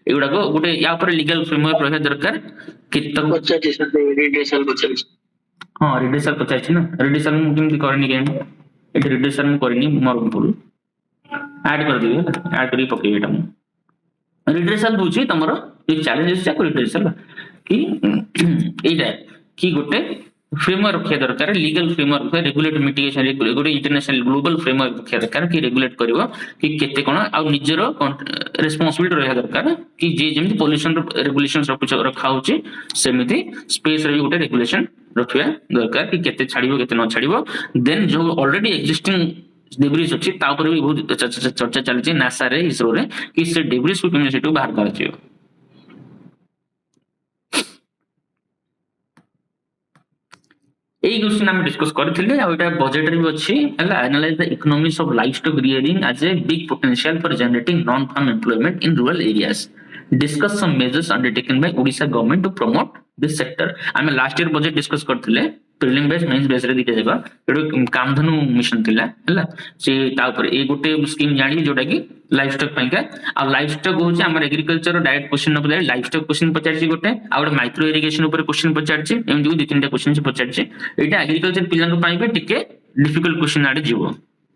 एगुडा को गोटे या ऊपर लीगल फ्रेमवर्क रहे दरकार कि तक बच्चा जैसे रेडिएशन बच्चा. हां रेडिएशन पछाइ छी ना, रेडिएशन मु केमति करनी केन एट रेडिएशन मु करनी मोर पुल ऐड कर दिए, ऐड करी पके एटा मु रेडिएशन बुझी तमरो एक चैलेंजेस जा रेडिएशन कि एटा कि गोटे फ्रेमवर्क रखिया दरकार, लीगल फ्रेमवर्क रेगुलेट मिटिगेशन गोटे इंटरनेशनल ग्लोबल फ्रेमवर्क रखिया दरकार कि रेगुलेट करिवो कि केते कोन आ निजरो रिस्पांसिबिलिटी रहया दरकार कि जे जेमि पोल्यूशन रेगुलेशंस रखा होची सेमिति स्पेस रे गोटे रेगुलेशन रखिया दरकार कि केते छाड़िबो केते न छाड़िबो. देन जो ऑलरेडी एक्जिस्टिंग डेब्रिस अछि ता ऊपर भी बहुत चर्चा चली छै नासा रे इसरो रे कि से डेब्रिस को केमि सेटू बाहर कराचियो. एई क्वेश्चन हम डिस्कस करथिले आ एटा बजेट रे भी अछि हला. Analyse the economics of livestock rearing as a big potential for generating non farm employment in rural areas. Discuss some measures undertaken by Odisha government to promote this sector. आमे last year budget discuss करथिले prelim base mains base रे दिखे जगह एडो कामधनु mission थिला हला से ता ऊपर ए गोटे स्कीम जानी जोटा कि लाइफ स्टॉक पैका आ लाइफ स्टॉक होची हमर एग्रीकल्चर डायरेक्ट क्वेश्चन न पचार लाइफ स्टॉक क्वेश्चन पचारची गोटे आ गोटे माइक्रो इरिगेशन ऊपर क्वेश्चन पचारची एम दु तीनटा क्वेश्चन से पचारची एटा एग्रीकल्चर पिलांक पाइबे टिके डिफिकल्ट क्वेश्चन आडे जीवो.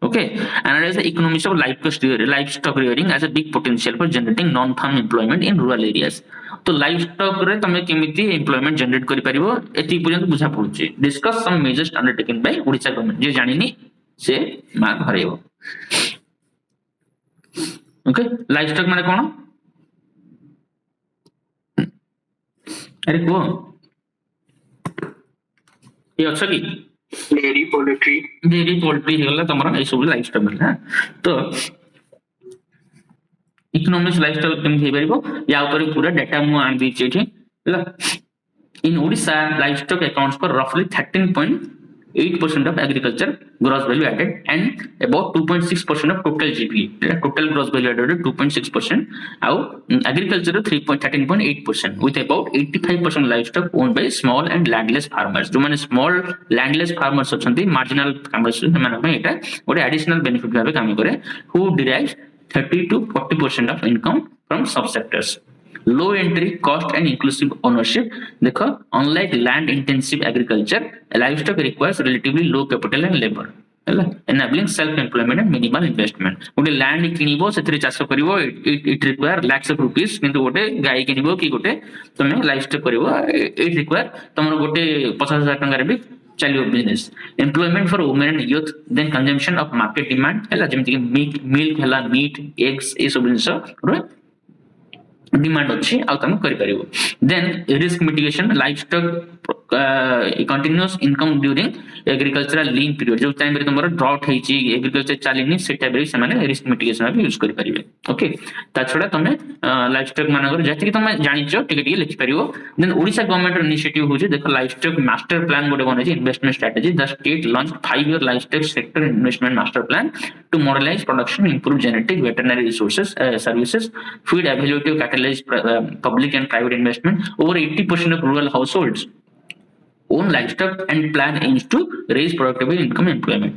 Okay, analyze the economics of livestock rearing as a big potential for generating non-farm employment in rural areas. तो livestock रे तमे केमिति employment generate करि परिबो एति पर्यंत बुझा पड़ुची. Discuss some measures undertaken by Odisha government. जे जानिनी से मार्क हरेबो. ओके, livestock माने कोन? अरे को ये अच्छा की डेयरी पोल्ट्री हेगला तमरा ए सब लाइफस्टाइल मिलला. तो इकोनॉमिक्स लाइफस्टाइल केमति हे परिबो या ऊपर पूरा डाटा मु आन दी छै हला. In Odisha, livestock accounts for roughly 13.8% of agriculture gross value added and about 2.6% of total GDP. Total gross value added 2.6%. Agriculture 13.8% with about 85% livestock owned by small and landless farmers. जो माने small landless farmers अछंती marginal farmers माने पे एटा गोटे additional benefit भाबे काम करे who derives 30 to 40% of income from subsectors. Low entry cost and inclusive ownership. देखो, unlike land intensive agriculture, livestock requires relatively low capital and labor. Enabling self employment and minimal investment. गोटे land किनिबो सेथरे चाष करिवो it require lakhs of rupees किंतु गोटे गाय किनिबो कि गोटे तमे livestock करिवो it require तमरो गोटे 50,000 टंका रे भी चलियो business. Employment for women and youth. Then consumption of market demand हैला जेमति कि मिल्क हैला मीट एग्स ए सब जिंस डिमांड अच्छी आ तुम कर परिबो. Then risk mitigation. Livestock continuous income during agricultural lean period जो टाइम रे तुमरो ड्रॉट हेची एग्रीकल्चर चालिनी से टाइम रे से रिस्क मिटिगेशन भी यूज कर परिबे. ओके, ता छोडा तुम लाइवस्टॉक मानकर जति कि तुम जानिचो टिके टिके लिखि परिबो. देन ओडिशा गवर्नमेंट इनिशिएटिव होजे देखो लाइवस्टॉक मास्टर प्लान गोटे बनै छै investment strategy. The state launch 5-year livestock sector investment master plan to modelize production, improve genetic, veterinary resources, services, feed availability of catalyze public and private investment. Over 80% of rural households own livestock and plan aims to raise productivity, income, employment.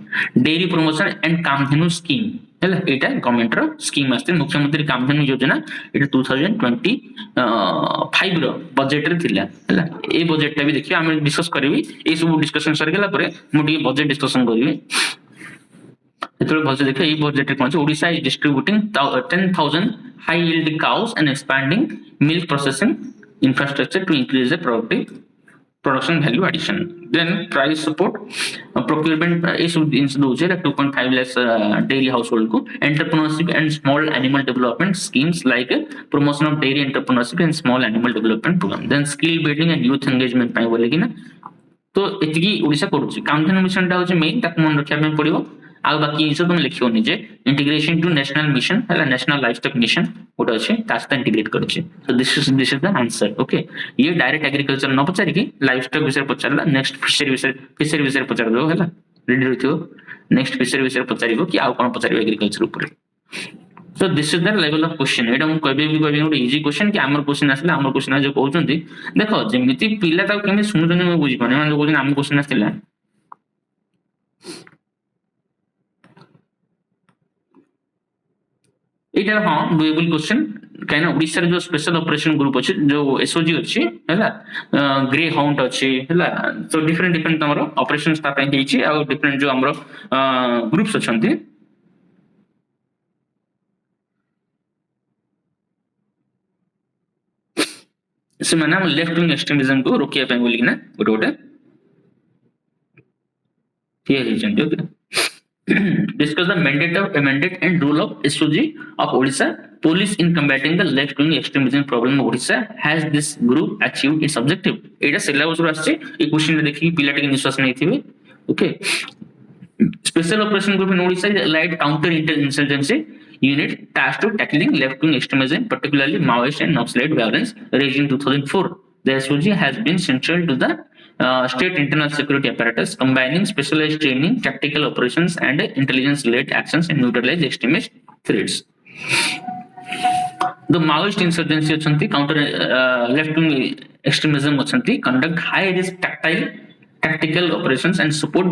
Dairy promotion and Kamdhenu scheme. हैला एटा government रो scheme आस्ते मुख्यमंत्री कामधेनु योजना एटा 2025 रो budget रे थिला हैला. ए budget टा भी देखियो हम डिस्कस करबी. ए सब डिस्कशन सर गेला परे मुटी बजेट डिस्कशन करबी. इतने भलसे देखिए ये बजेट कौन से Odisha is distributing 10,000 high yield cows and expanding milk processing infrastructure to increase the production value addition. Then price support, procurement is those 2.5 lakhs daily household को entrepreneurship and small animal development schemes like promotion of dairy entrepreneurship and small animal development program. Then skill building and youth engagement ପାଇଁ बोले कि ना तो एतिकी ओडिशा करूची. Kamdhenu mission टा होचे main ताको मन रखिया ପାଇଁ पड़िबो. आ बाकी इनसो तुम लिखियो निजे इंटीग्रेशन टू नेशनल मिशन हैला नेशनल लाइवस्टॉक मिशन गोटे अच्छे तास्ता इंटीग्रेट करूची. So this is the answer. Okay, ये डायरेक्ट एग्रीकल्चर न पचारि कि लाइवस्टॉक विषय पचारला नेक्स्ट फिशरी विषय पचार दो हैला रेडी रहियो. नेक्स्ट फिशरी विषय पचारिबो कि आ कोन पचारिबो एग्रीकल्चर ऊपर. So this is the level of question. एटा हम कहबे गोटे इजी क्वेश्चन कि हमर क्वेश्चन आसला हमर क्वेश्चन जो कहउचंती देखो जेमिति पिला ता केमे सुनुचन मैं बुझी पाने माने क्वेश्चन हमर क्वेश्चन आसला एटा हां डुएबल क्वेश्चन काहे ना ओडिसा रे जो स्पेशल ऑपरेशन ग्रुप अछि जो एसओजी अछि हैला ग्रे हाउंड अछि हैला. सो डिफरेंट हमर ऑपरेशन ता पय हेछि आ डिफरेंट जो हमर ग्रुप्स अछंती से माने हम लेफ्ट विंग एक्सट्रीमिज्म को रोकिया पे बोली ना गोटे ये हेजंती. Okay, discuss the mandate and role of SOG of Odisha police in combating the left-wing extremism problem of Odisha. Has this group achieved its objective? एटा सिलेबस रो आछे ए क्वेश्चन देखि पिला टिके निश्वास नै थिबे. Okay, special operation group in Odisha is allied counter insurgency unit tasked to tackling left-wing extremism, particularly Maoist and Naxalite violence raised in 2004. The SOG has been central to the state internal security apparatus, combining specialized training, tactical operations, and intelligence-led actions and neutralize extremist threats. The Maoist insurgency achanti, counter left-wing extremism achanti, conduct high-risk tactical operations and support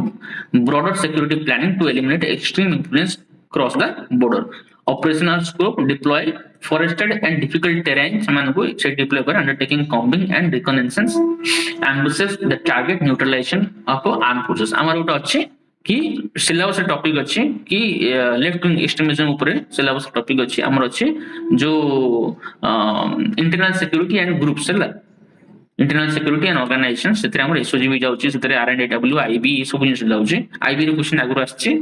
broader security planning to eliminate extreme influence across the border. Operational scope deploy forested and difficult terrain se deploy for undertaking combing and reconnaissance ambushes the target neutralization of armed forces. Amar uta achi कि syllabus topic अच्छी कि left wing extremism ऊपर syllabus topic अच्छी हमर अच्छी जो internal security and groups है internal security and organisation से हमर एसओजी भी जाउची से आरएनडब्ल्यू आईबी सब जिनिस जाउची आईबी रो क्वेश्चन आगु आछी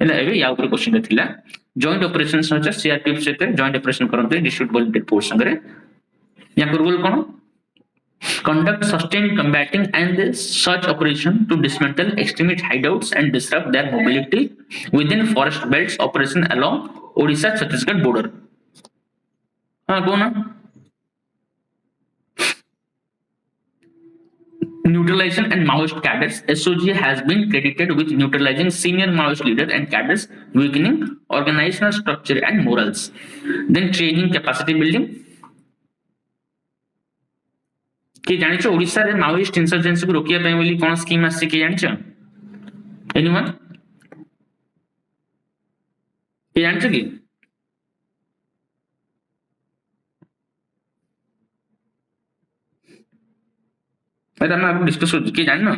एला एबे या ऊपर क्वेश्चन थिला जॉइंट ऑपरेशंस होचा सीआरपीएफ से जॉइंट ऑपरेशन करते डिस्ट्रिक्ट वॉलंटियर फोर्स संगे या role cone conduct sustained combating and search operation to dismantle extremist hideouts and disrupt their mobility within forest belts operation along Odisha Chhattisgarh border. Go na. Neutralization and Maoist cadres. SOG has been credited with neutralizing senior Maoist leaders and cadres, weakening organizational structure and morals. Then training capacity building. कि जानिछ ओडिसा रे Maoist insurgency को रोकिया ପାଇଁ ବୋଲି कोन scheme आसी कि जानिछ anyone कि जानिछ कि एटा हम डिस्कस हो कि जानिनो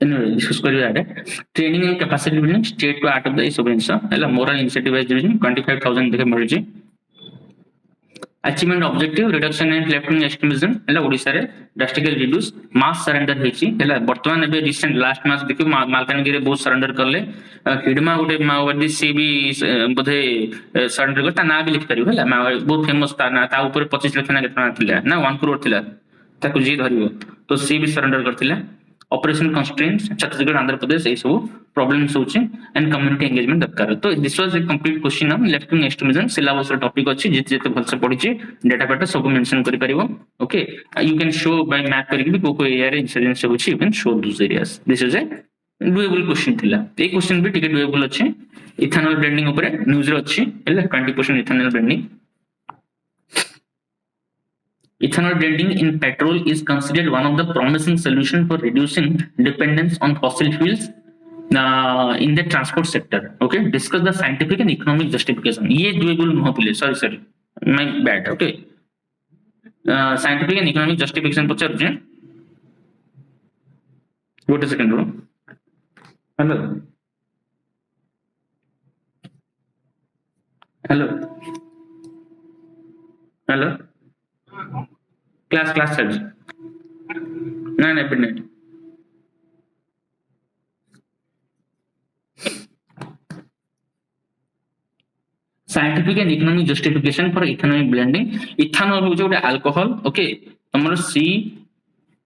anyway discuss kariya are training and capacity building state to out of the sovereignty hela moral initiative division 25000 dekhe mari achievement objective reduction in left wing extremism hela odisha re drastically reduce mass surrender hechi hela bartman ebe recent last mass dekhi malkanagiri re बहुत surrender करले हिडमा गोटे माओवादी से भी बोधे surrender करता ना भी लिख परियो हला बहुत फेमस था ना ता ऊपर 25 लाख ना केतना थिला ना 1 करोड़ थिला ताको जी धरियो तो से भी surrender करथिला ऑपरेशन कंस्ट्रेंट्स छत्तीसगढ़ आंध्र प्रदेश ये सब प्रॉब्लम्स होचे एंड कम्युनिटी एंगेजमेंट दरकार तो this was a complete question on left wing extremism syllabus topic अछि जिते जिते भलसे पढिछि डाटा पैटा सब मेंशन करि परिबो okay you can show by map करिक भी को एरिया रे इंसिडेंस होछि you can show those areas this is a doable question थिला ए क्वेश्चन भी टिके डुएबल अछि इथेनॉल ब्लेंडिंग ऊपर न्यूज रे अछि एला 20% ethanol blending Ethanol blending in petrol is considered one of the promising solutions for reducing dependence on fossil fuels in the transport sector. Okay, discuss the scientific and economic justification. ये doable no pile. Sorry, my bad. Okay, scientific and economic justification Pachar J. Wait a second, bro. Hello. Hello. Hello. Class चल ना bit scientific and economic justification for ethanol blending ethanol हो गोटे alcohol okay तुमर सी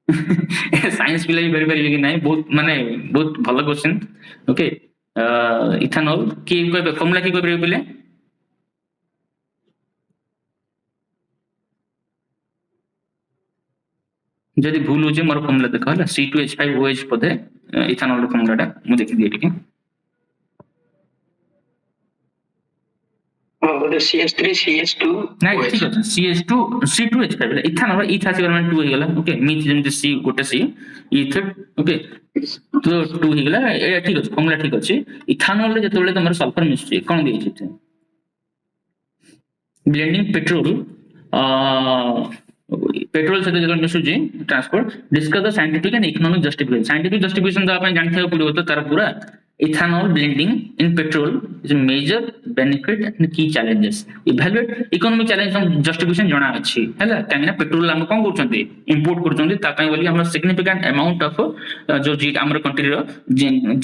science पिला भी very कि नहीं बहुत माने बहुत भलो क्वेश्चन ओके इथेनॉल की फॉर्मूला की कोइ पिले जदि भूल होजे मोर फॉर्मूला देखो हला C2H5OH पदे इथेनॉल रो फॉर्मूलाटा मु देखि दिए ठीक और CS3 CS2 नहीं ठीक है CS2 C2H5 इथेनॉल इथा से गरमान 2 हे गला ओके मीथ जेम C गोटे C इथ ओके तो 2 हे गला ए ठीक है फॉर्मूला ठीक अछि इथेनॉल रे जतबेले तमर सल्फर मिसछि कोन देइ छै ब्लेंडिंग पेट्रोल पेट्रोल से जो मिसुजी transport discuss the scientific and economic justification तो आपण जानथे पड़िबो तो तार पूरा ethanol blending in petrol is a major benefit and key challenges evaluate economic challenge justification जणा अछि हैला काहे ना पेट्रोल हम कोन करछन्ते इंपोर्ट करछन्ते ता पय बोली हमरा सिग्निफिकेंट अमाउंट ऑफ जो जी हमर कंट्री रो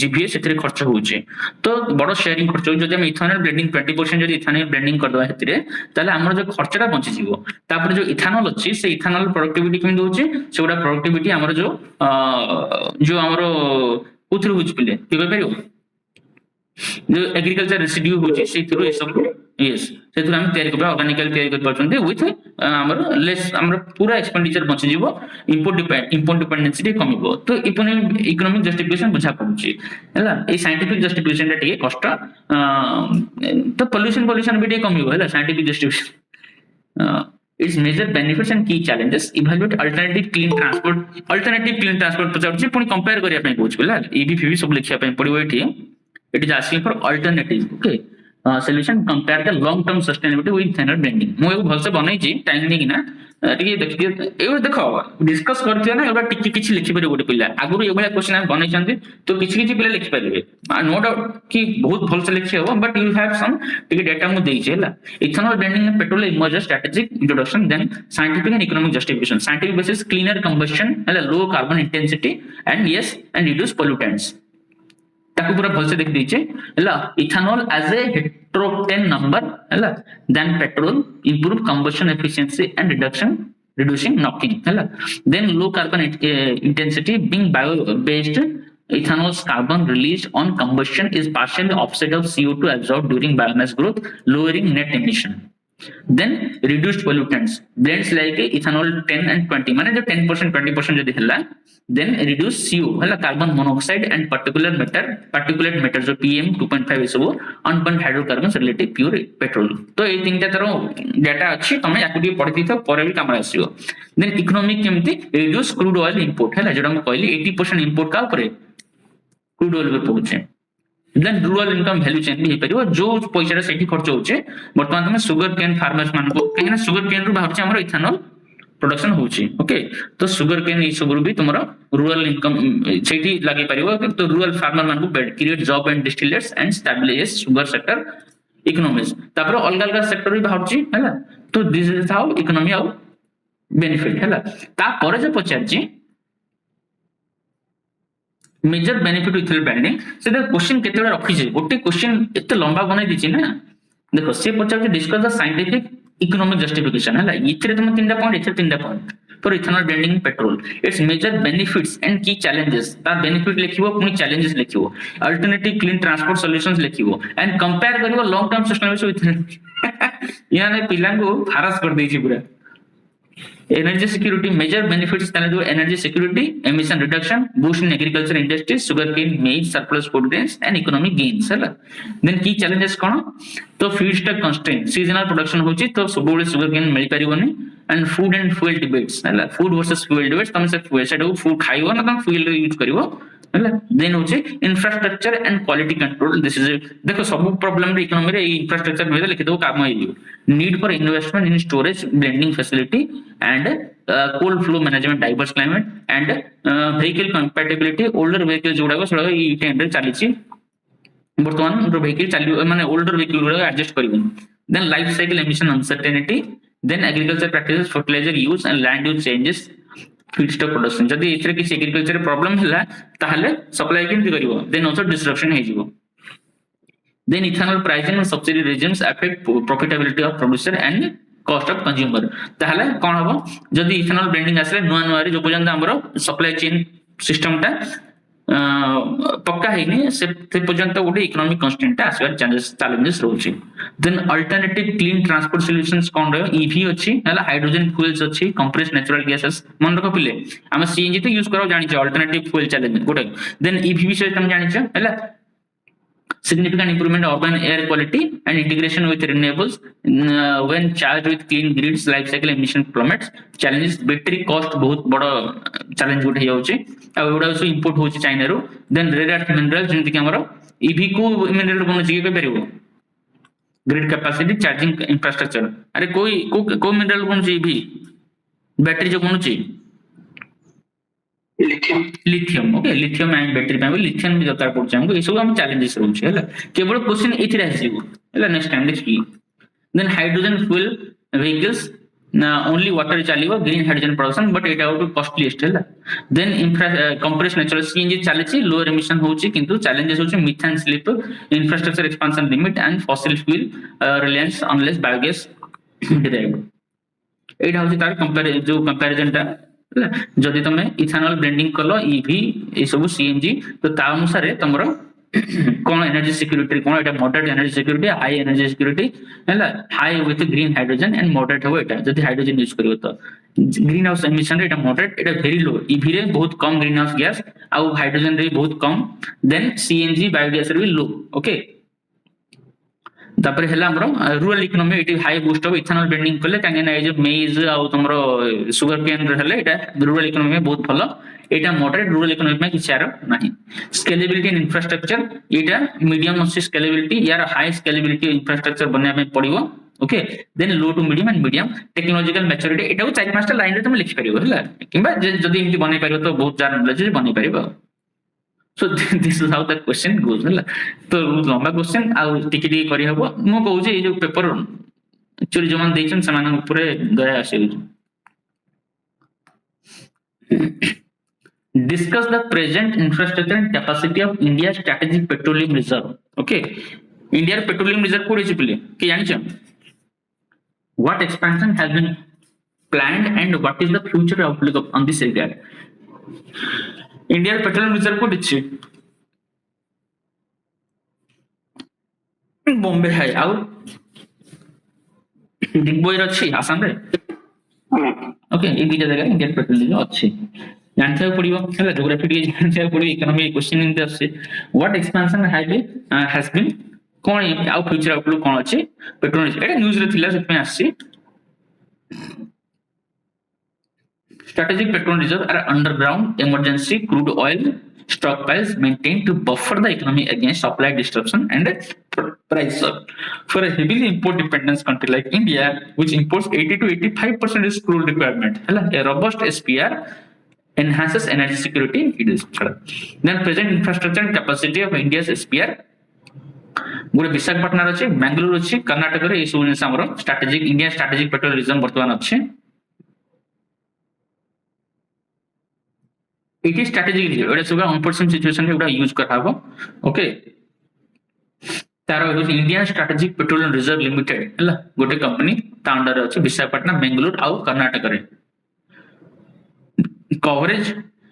जीपीए सेतरे खर्च होउचे तो बडो शेयरिंग खर्च जदि हम इथेनॉल ब्लेंडिंग 20% जदि इथेनॉल ब्लेंडिंग कर दवा हेतरे ताले हमर जो खर्चटा बंची जीवो तापर जो इथेनॉल अछि से इथेनॉल प्रोडक्टिविटी किम दोचे सेगुडा प्रोडक्टिविटी हमर जो हमर उथरु बुझ पिले कि कहि परियो जो एग्रीकल्चर रेसिड्यू होची सेथुरु ए सब यस सेथुरु हम तयारी करबा ऑर्गेनिकल तयारी कर परछन्ते विथ हमर लेस हमर पूरा एक्सपेंडिचर बचि जीवो इंपोर्ट डिपेंडेंसी कमिबो तो इकोनॉमिक जस्टिफिकेशन बुझा पड़ुची हैला ए साइंटिफिक जस्टिफिकेशन टे कष्ट तो पोल्यूशन भी टे कमिबो हैला scientific justification its major benefits and key challenges evaluate alternative clean transport पचाउछि पुनी कंपेयर करिया पय कहउछि बला ईवी फीवी सब लिखिया पय पडिबो एठी it is asking for alternative okay solution compare the long term sustainability with thermal blending मो एगो भलसे बनाई छी टाइम नै कि ना टिके देखि एगो देखो डिस्कस करथिया ना एगो टिके किछि लिखि परिबो गोटे पिला आगुरु एगो क्वेश्चन हम बनाई छथि तो किछि किछि पिला लिखि परिबे नो डाउट कि बहुत भलसे लिखि हो बट यू हैव सम टिके डेटा मु देई छै हला ethanol blending and petrol emerge strategic introduction then scientific and economic justification scientific basis cleaner combustion हला low carbon intensity and yes and reduce pollutants ताकू पूरा भलसे देख दीचे हला ethanol has a higher octane number हला then petrol improve combustion efficiency and reducing knocking हला then low carbon intensity being bio based ethanol's carbon released on combustion is partially offset of CO2 absorbed during biomass growth lowering net emission then reduced pollutants blends like ethanol 10 and 20 माने जो 10% 20% जदी हला then reduce CO हला carbon monoxide and particulate matter जो PM 2.5 सब unburned hydrocarbons related pure petrol तो ए तीनटा तर डाटा अछि तमे याकु पढि थि परे भी काम आसीयो then economic केमति reduce crude oil import हला जेडा म कहली 80% import का ऊपर crude oil पे पहुंचे then rural income value chain भी परिबो जो पैसा सेठी खर्च होचे वर्तमान तमे सुगर केन फार्मर्स मान को केना सुगर केन रु बाहर हमर इथेनॉल प्रोडक्शन होची ओके तो सुगर केन ई सब रु भी तुमरो रूरल इनकम सेठी लागि परिबो तो रूरल फार्मर मान को create job and distillers and stabilize sugar sector economics तापर अलग अलग सेक्टर भी बाहर छी हैला तो this is how economy how benefit हैला ता परे जे पचारची मेजर बेनिफिट विथ ब्रांडिंग से क्वेश्चन केते बडा रखी छै गोटे क्वेश्चन एते लंबा बनाई दिछि ना देखो से पचार discuss the scientific economic justification है इथरे तुम तीनटा पॉइंट इथरे तीनटा point for ethanol blending petrol it's major benefits and की चैलेंजेस ता बेनिफिट लिखिबो पुनी चैलेंजेस लिखिबो अल्टरनेटिव क्लीन ट्रांसपोर्ट सॉल्यूशंस लिखिबो एंड कंपेयर करिवो लॉन्ग टर्म सस्टेनेबिलिटी विथ याने पिलां को फारस कर देछि पूरा energy security major benefits than do energy security emission reduction boost in agriculture industries sugarcane maize surplus food grains and economic gains है then key challenges कौन तो feedstock constraint seasonal production होची तो सब बड़े sugarcane mill परिवनी and food and fuel debates है food versus fuel debates तम से fuel से food खाइबो ना तम fuel यूज करिवो है then होची infrastructure and quality control this is देखो सब प्रॉब्लम रे इकोनॉमी रे इंफ्रास्ट्रक्चर में लिख दो काम है need for investment in storage blending facility and cold flow management diverse climate and vehicle compatibility older vehicles जोड़ा सो ई टाइम रे चली छी वर्तमान जो vehicle चली माने older vehicle गुडा एडजस्ट करिबो then life cycle emission uncertainty then agriculture practices fertilizer use and land use changes feedstock production जदी एथरे किसी एग्रीकल्चर प्रॉब्लम हला ताहले सप्लाई केमति करिवो then also disruption हे जिवो then ethanol pricing and subsidy regimes affect profitability of producer and cost of consumer ताहले कोन हबो जदी ethanol blending आसले नुवा नुवा रे जो पर्यंत हमरो सप्लाई चेन सिस्टम ता पक्का हेनी से पर्यंत गोटे इकोनॉमिक कांस्टेंट आसबार चैलेंजेस रहउची then alternative clean transport solutions कोन रे ईवी अछि हला हाइड्रोजन फ्यूल्स अछि कंप्रेस्ड नेचुरल गैसेस मन रखो पिले हम सीएनजी तो यूज करो जानि छ अल्टरनेटिव फ्यूल चैलेंज गोटे देन ईवी विषय हम जानि छ हला significant improvement in urban air quality and integration with renewables when charged with clean grids life cycle emission plummets challenges battery cost बहुत बड़ा challenge गुटे जाउची आ एडा सो इंपोर्ट होची चाइना रो देन रेयर अर्थ मिनरल जेंति कि हमरो ईवी को मिनरल कोन छी के परिबो ग्रिड कैपेसिटी चार्जिंग इंफ्रास्ट्रक्चर अरे कोई मिनरल कोन छी ईवी बैटरी जो कोन छी lithium okay lithium ion battery पे लिथियम भी दरकार पड़छ हमको ए सब हम चैलेंजेस रहउछ हैला केवल क्वेश्चन इथिरा आसीबो हैला next time let's see then hydrogen fuel vehicles only water चलिबो green hydrogen production but it out costliest हैला देन कंप्रेस्ड नेचुरल सीएनजी चलिछि लोअर एमिशन होछि किंतु चैलेंजेस होछि methane slip infrastructure expansion limit and fossil fuel reliance ऑनलेस biogas derived एटा होछि तार कंपैरिजन ता जदि तमे इथेनॉल ब्लेंडिंग कलो ईवी ए सब सीएनजी तो ता अनुसार तमरो कौन एनर्जी सिक्योरिटी कौन एटा moderate energy security high energy security हैला high with green hydrogen and moderate हो एटा जदी हाइड्रोजन यूज करियो तो ग्रीन हाउस एमिशन रे एटा मॉडरेट एटा वेरी लो ईवी रे बहुत कम ग्रीन हाउस गैस आ हाइड्रोजन रे बहुत कम देन सीएनजी बायोगैस रे भी लो ओके तापर हैला हमरो rural economy it high boost of ethanol blending करले काहे ना ए जो मेज आ तमरो शुगर केन रे हले एटा रूरल इकोनॉमी में बहुत भलो एटा मॉडरेट रूरल इकोनॉमी में किछ आरो नाही स्केलेबिलिटी इन इंफ्रास्ट्रक्चर एटा मीडियम अच्छी स्केलेबिलिटी यार हाई स्केलेबिलिटी इंफ्रास्ट्रक्चर बनया में पड़िबो okay then low to medium and medium technological maturity एटा को 4-5 लाइन रे तुम लिखि परिबो हला किबा जदी इमति बनै परिबो तो बहुत जार नॉलेज बनै परिबो so this is how the question goes हला तो लंबा क्वेश्चन आ टिके टिके करि हबो मो कहू जे ए जो पेपर एक्चुअली जमान देछन समान ऊपर दया आसे discuss the present infrastructure and capacity of India's strategic petroleum reserve okay India petroleum reserve code अछि पले के जानि छ what expansion has been planned and what is the future outlook on this area India petroleum reserve code अछि बॉम्बे है आउ दिग्बोय अछि आसाम रे ओके ए दिटा जगह इंडियन पेट्रोलियम अछि जानते पड़िबो हला ज्योग्राफी के जानते पड़िबो इकोनॉमी क्वेश्चन इन दस व्हाट एक्सपेंशन हैज बीन कोन आउ फ्यूचर आउटलुक कोन अछि पेट्रोल एटा न्यूज रे थिला से आसी strategic petrol reserve are underground emergency crude oil stockpiles maintained to buffer the economy against supply disruption and price shock for a heavily import dependent country like India which imports 80 to 85% its crude requirement hela a robust SPR enhances energy security it is then present infrastructure and capacity of India's SPR गोटे विशाखापट्टनम अच्छे बेंगलुरु अच्छे कर्नाटक रे सब जिन हमर strategic India strategic petrol reserve वर्तमान अच्छे it is strategic reserve एटा सब unfortunate situation रे एटा यूज कराबो ओके तारो Indian strategic petrol reserve limited हला गोटे कंपनी ता अंडर अच्छे विशाखापट्टनम बेंगलुरु आउ कर्नाटक रे coverage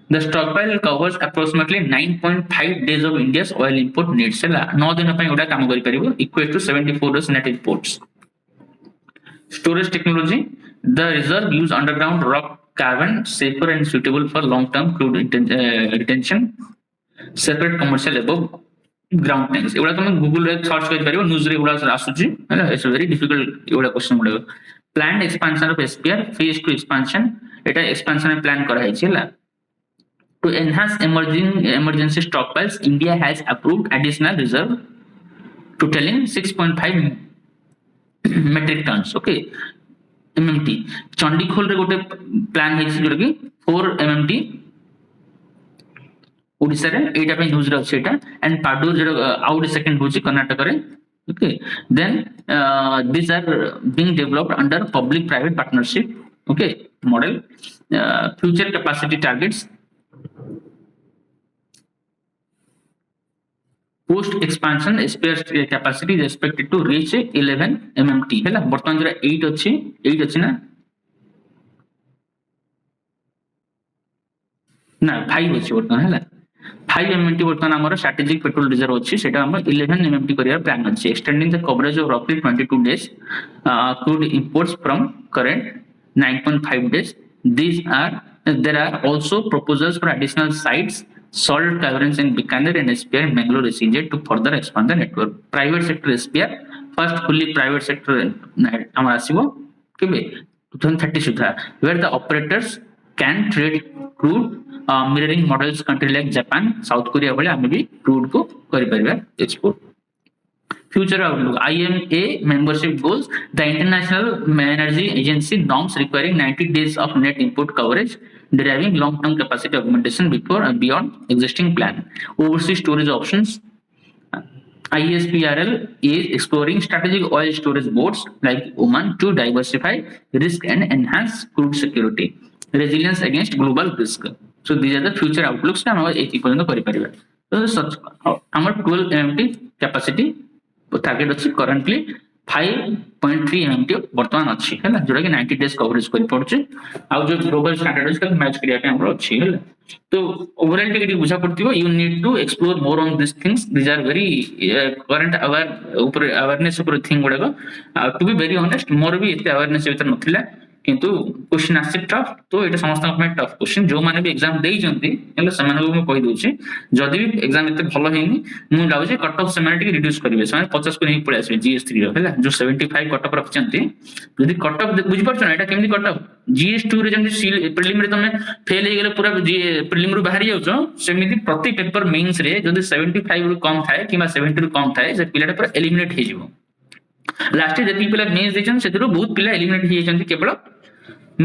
the stockpile covers approximately 9.5 days of India's oil import needs hela 9 दिन पय ओडा काम करि परिबो equal to 74 days net imports storage technology the reserve use underground rock cavern safer and suitable for long term crude retention separate commercial above ground tanks एवडा तुम Google रे search करि परिबो news रे एवडा आसुची हला इट्स वेरी डिफिकल्ट एवडा question उडा planned expansion of SPR phase 2 expansion एटा एक्सपेंशन प्लान करा है छिला to enhance emergency stockpiles India has approved additional reserve totaling 6.5 metric tons okay MMT Chandikhol रे गोटे प्लान है जोर कि 4 MMT ओडिसा रे एटा पे न्यूज रे अछि एटा एंड पाडू जो आउट सेकंड होची कर्नाटक रे okay then these are being developed under public private partnership okay model future capacity targets post expansion SPR capacity is expected to reach 11 MMT हैला वर्तमान जो 8 अछि ना 5 अछि वर्तमान हैला 5 MMT वर्तमान हमर स्ट्रेटेजिक पेट्रोल रिजर्व अछि सेटा हम 11 MMT करिया प्लान अछि extending the coverage of roughly 22 days crude imports from current 9.5 days these are there are also proposals for additional sites salt caverns in Bikaner and SPR in Bangalore SEZ to further expand the network private sector SPR first fully private sector हमर आसीबो केबे 2030 सुधा where the operators can trade crude mirroring models country like Japan South Korea भले हमें भी crude को करि परिबा export future outlook IMA membership goals the international energy agency norms requiring 90 days of net import coverage deriving long term capacity augmentation before and beyond existing plan overseas storage options ISPRL is exploring strategic oil storage boards like Oman to diversify risk and enhance crude security resilience against global risk so these are the future outlooks हम एति पर्यंत करि परिबा तो हमर 12 MMT capacity target अछि currently 5.3 MT वर्तमान अच्छी है ना जोटा कि 90 डेज कवरेज कर पड़ছে आ जो ग्लोबल स्टैंडर्ड उसका मैच करिया पे हमरो अच्छी है तो ओवरऑल टिके बुझा पड़तिबो you need to explore more on this things these are very current awareness ऊपर थिंग गुडा to be very honest more भी एते अवेयरनेस भीतर नथिला किंतु क्वेश्चन आसे टफ तो एटा समस्त में टफ क्वेश्चन जो माने भी एग्जाम देई जंती हेले समान को मैं कहि दोछि जदी भी एग्जाम एते भलो हेनी मु लाउछि कट ऑफ सेमाने टिके रिड्यूस करिवे समान 50 को नहीं पळे आसे जीएस3 रो हेला जो 75 कट ऑफ रखचंती जदी कट ऑफ बुझ परछ ना एटा केमदी कट ऑफ जीएस2 रे जंदी सील प्रीलिम रे तमे फेल हे गेले पूरा प्रीलिम रो बाहर जाउछो सेमिति प्रति पेपर मेंस रे जदी 75 रो कम थाए किबा 70 रो कम थाए से पिलाटा पूरा एलिमिनेट हे जिवो लास्ट जति पिला मेंस देछन सेतिरो बहुत पिला एलिमिनेट हे जंती केवल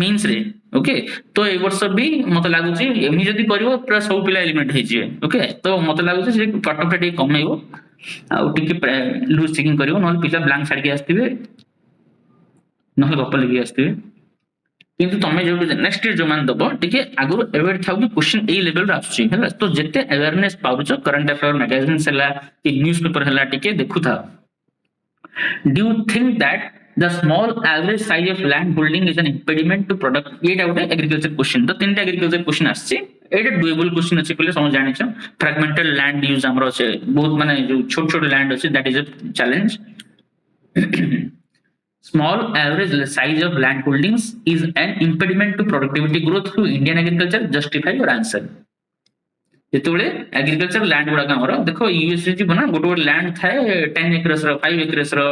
मेंस रे ओके तो ए वर्ष भी मते लागु छी एमी जदी करिवो पूरा सब पिला एलिमिनेट हे जिवे ओके तो मते लागु छी कट ऑफ टे कमेइबो आ टिके लूज चेकिंग करिवो न पिला ब्लैंक छाड़ के आस्तिबे न गप लगी आस्तिबे किंतु तमे जो नेक्स्ट ईयर जो मान दबो टिके आगुर अवेयर थाउ कि क्वेश्चन ए लेवल रा आछी हैला तो जते अवेयरनेस पाउछो करंट अफेयर मैगजीन्स हला कि न्यूज़पेपर हला टिके देखु था do you think that the small average size of land holding is an impediment to product ये डाउट है एग्रीकल्चर क्वेश्चन तो तीनटा एग्रीकल्चर क्वेश्चन आछे एटा डुएबल क्वेश्चन अछि पहिले समझ जानि छ फ्रैगमेंटल लैंड यूज हमरो छै बहुत माने जो छोट छोट लैंड अछि that is a challenge small average size of land holdings is an impediment to productivity growth through Indian agriculture justify your answer जेतबेले एग्रीकल्चर लैंड गुडा हमर देखो यूएसए जी बना गोटो लैंड थाए 10 एकर्स रो 5 एकर्स रो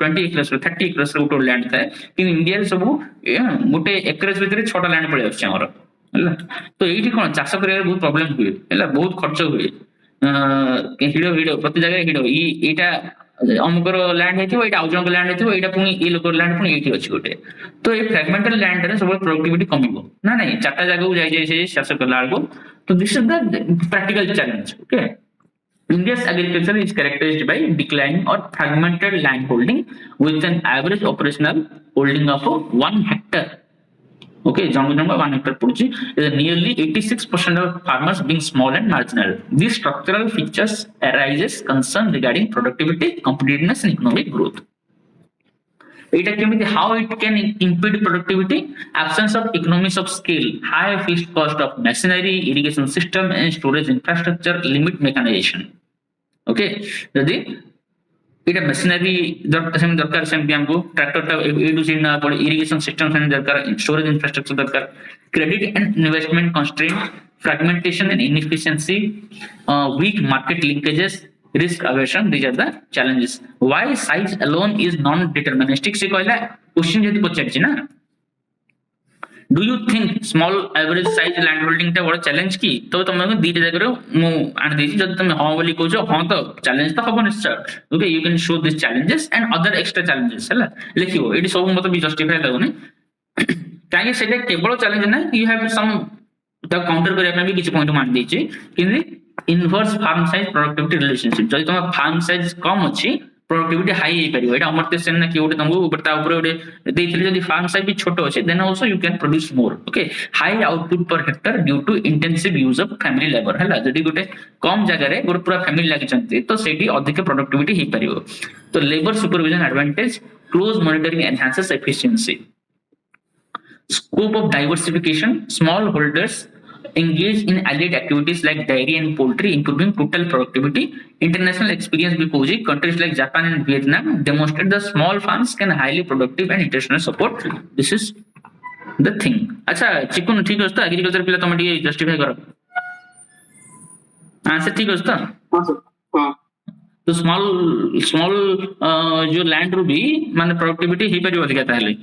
20 एकर्स रो 30 एकर्स रो गोटो लैंड थाए कि इंडिया रे सब गोटे एकर्स भीतर 6टा लैंड पळे आछे हमर हला तो एठी कोन चाष करिया बहुत प्रॉब्लम हुए हला बहुत खर्च हुए हिडो हिडो प्रति जगह हिडो एटा अमुकर लैंड हेतिबो एटा आउजन लैंड हेतिबो एटा पुनी ए लोकर लैंड पुनी एठी अछि गोटे तो ए फ्रैगमेंटल लैंड रे सब प्रोडक्टिविटी कमिबो ना नहीं चारटा जगह को जाय जाय से चाष करला आगो so this is the practical challenge okay India's agriculture is characterized by declining or fragmented land holding with an average operational holding of 1 hectare okay jang 1 hectare purchi nearly 86% of farmers being small and marginal these structural features arises concern regarding productivity competitiveness and economic growth it how it can impede productivity absence of economies of scale high fixed cost of machinery irrigation system and storage infrastructure limit mechanization okay जदी इटा machinery दरकार same हमको tractor टा ए to Z ना पड़े irrigation system से दरकार storage infrastructure दरकार credit and investment constraint fragmentation and inefficiency weak market linkages risk aversion these are the challenges why size alone is non deterministic se कहला question जति पछारछि ना do you think small average size land holding ता बड़ challenge की तो तुम दीटा जगह रो मु आन देछि जति तुम हां बोली कहछो हां तो चैलेंज तो हबो निश्चय okay you can show this challenges and other extra challenges हला लिखिबो एडी सब मत भी जस्टिफाई लागोनी काहे सेटा केवल चैलेंज ना you have some the counter करिया पे भी किछ पॉइंट मान देछि कि inverse farm size productivity relationship जदि तुम फार्म साइज कम अछि प्रोडक्टिविटी हाई हे परिबो एटा अमर्त्य सेन ना कि ओटे तुमको ऊपर ता ऊपर ओटे देथिले जदि फार्म साइज भी छोटो अछि then also you can produce more okay high output per hectare due to intensive use of family labour हला जदि गोटे कम जगह रे गोटे पूरा फैमिली लागि चंती तो सेठी अधिक प्रोडक्टिविटी हे परिबो तो labour supervision advantage close monitoring enhances efficiency scope of diversification small holders engage in allied activities like dairy and poultry improving total productivity international experience because countries like Japan and Vietnam demonstrate the small farms can highly productive and international support this is the thing acha चिकुन ठीक है तो agriculture पिला तुम T justify करो answer ठीक है तो हां सर हां तो स्मॉल जो लैंड रू भी माने प्रोडक्टिविटी ही परिबो अधिका ताले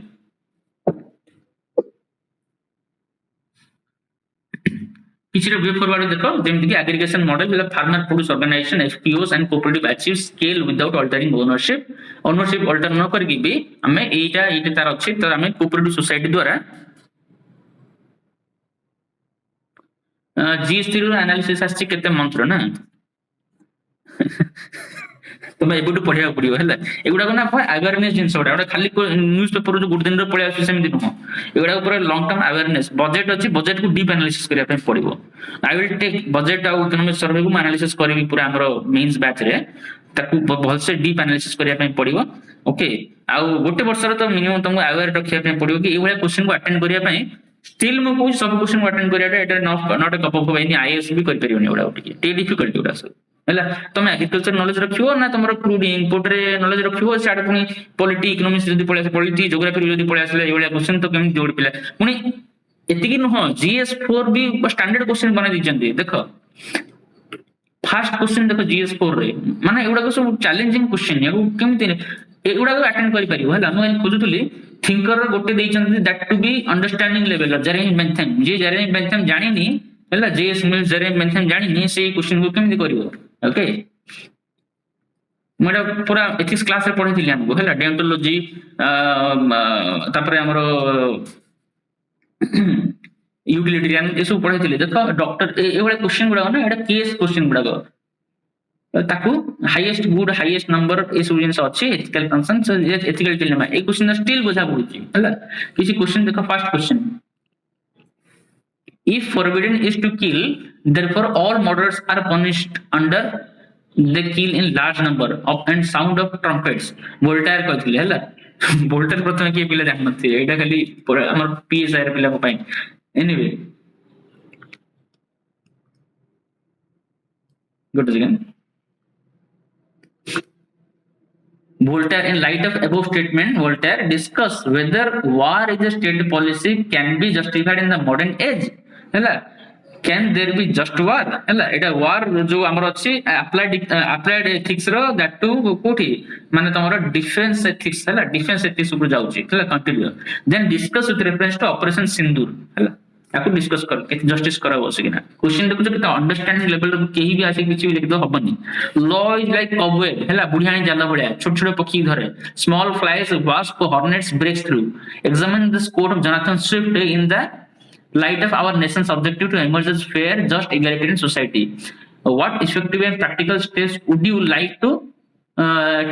किसी वे फॉरवर्ड देखो जेमति कि एग्रीगेशन मॉडल मतलब farmer produce organisation FPOs and cooperative achieve scale without altering ownership alter न करके भी हमें एटा तार अछि तो हमें कोऑपरेटिव सोसाइटी द्वारा जीएसटी रो एनालिसिस आछि केते मंत्र ना तुम्हें एबुटू पढ़िया पड़ो है एगुड़ा ना अवेयरनेस जिन गोटे खाली न्यूज पेपर जो गोटे दिन पलि आस सेमती नुह एगुड़ा लंग टर्म अवेयरनेस बजेट अच्छी बजेट को डीप एनालिसिस करने पड़ो आई विल टेक बजेट आउ इकोनॉमिक सर्वे को एनालिसिस करी पूरा हमर मेंस बैच रे ताकू भलसे डीप एनालिसिस करने पड़ो ओके आउ गोटे वर्ष तो मिनिमम तुमको अवेयर रखा पड़ो कि ये क्वेश्चन को अटेंड करने स्टिल मु कहूँ सब क्वेश्चन को अटेंड करवाटा not a cup of tea IAS भी कर परियोनी एगुड़ा टे डिफिकल्ट एगुड़ा सब है तुम एग्रीकल्चर नॉलेज रखियो ना तुम क्रूड इंपोर्ट रे नॉलेज रखियो साडे पुनी पॉलिटी इकोनॉमिक्स जदी पळे पॉलिटी ज्योग्राफी जदी पळे आसले एवळा क्वेश्चन तो केम जोड़ पिला पुनी एतिकी नुह जीएस4 भी स्टैंडर्ड क्वेश्चन बना दिजंती देखो फर्स्ट क्वेश्चन देखो जीएस4 रे माने एगुडा सब चैलेंजिंग क्वेश्चन याको केमति एगुडा अटेंड करि परिबो हला मु खोजुतली थिंकर रो गोटे देइचंती that to be understanding level Jeremy Bentham J Jeremy Bentham जानिनी हला जेएस मिल्स जेरेमी बेंथम जानिनी से क्वेश्चन को केमति करिवो ओके मैं पूरा एथिक्स क्लास रे पढ़ी हमको है डेंटोलॉजी तापर हमर यूटिलिटेरियन ये सब पढ़ी देखो डॉक्टर ये क्वेश्चन गुड़ा ना एटा केस क्वेश्चन गुड़ा ताकू हाईएस्ट गुड हाईएस्ट नंबर ये सब जिंस अच्छी एथिकल कंसर्न एथिकल डिलेमा ए क्वेश्चन स्टिल बुझा पड़ुची हला किसी क्वेश्चन देखो first question if forbidden is to kill therefore all murderers are punished under they kill in large number of and sound of trumpets Voltaire कहथिले हला Voltaire प्रथम के पिला जान नथि एटा खाली हमर पीएसआई रे पिला को pine anyway good again Voltaire, in light of above statement, Voltaire discuss whether war is a state policy can be justified in the modern age. है can there be just war है एटा war जो हमर अछि applied ethics रो that to कोठी माने तमरो डिफेंस एथिक्स है डिफेंस एथिक्स ऊपर जाउची है continue then discuss with reference to operation Sindoor है ताको डिस्कस कर के जस्टिस करा बसिकिना क्वेश्चन देखो कि अंडरस्टैंडिंग लेवल रो केही भी आसे किछि भी लिख दो हबनी लॉ इज लाइक कबवेब है बुढ़ियाणी जाला बढिया छोट छोट पक्षी धरे small flies wasp hornets breaks through examine this quote of Jonathan Swift in the light of our nation's objective to emerge as fair, just, egalitarian society. What effective and practical steps would you like to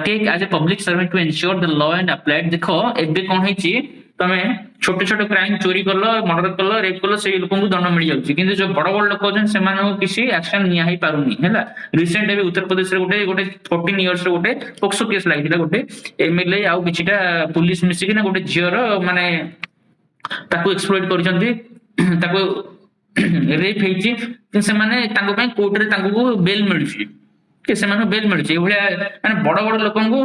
take as a public servant to ensure the law and applied? देखो एबे कोन हेची तमे छोटे छोटे crime चोरी करलो murder करलो rape करलो से लोगन को दंड मिल जाउची किंतु जो बड़ बड़ लोक जन से मानो किसी एक्शन निया ही पारुनी हैला रिसेंट एबे उत्तर प्रदेश रे गोटे 14 इयर्स रे गोटे पोक्सो केस लागिला गोटे एमएलए आउ किछिटा पुलिस मिसी कि ना गोटे जियर माने ताको एक्सप्लॉइट करजंती ताको रेप हेची से माने ताको पय कोर्ट रे ताको बेल मिलुची के से माने बेल मिलुची एभलिया माने बड़ बड़ लोकन को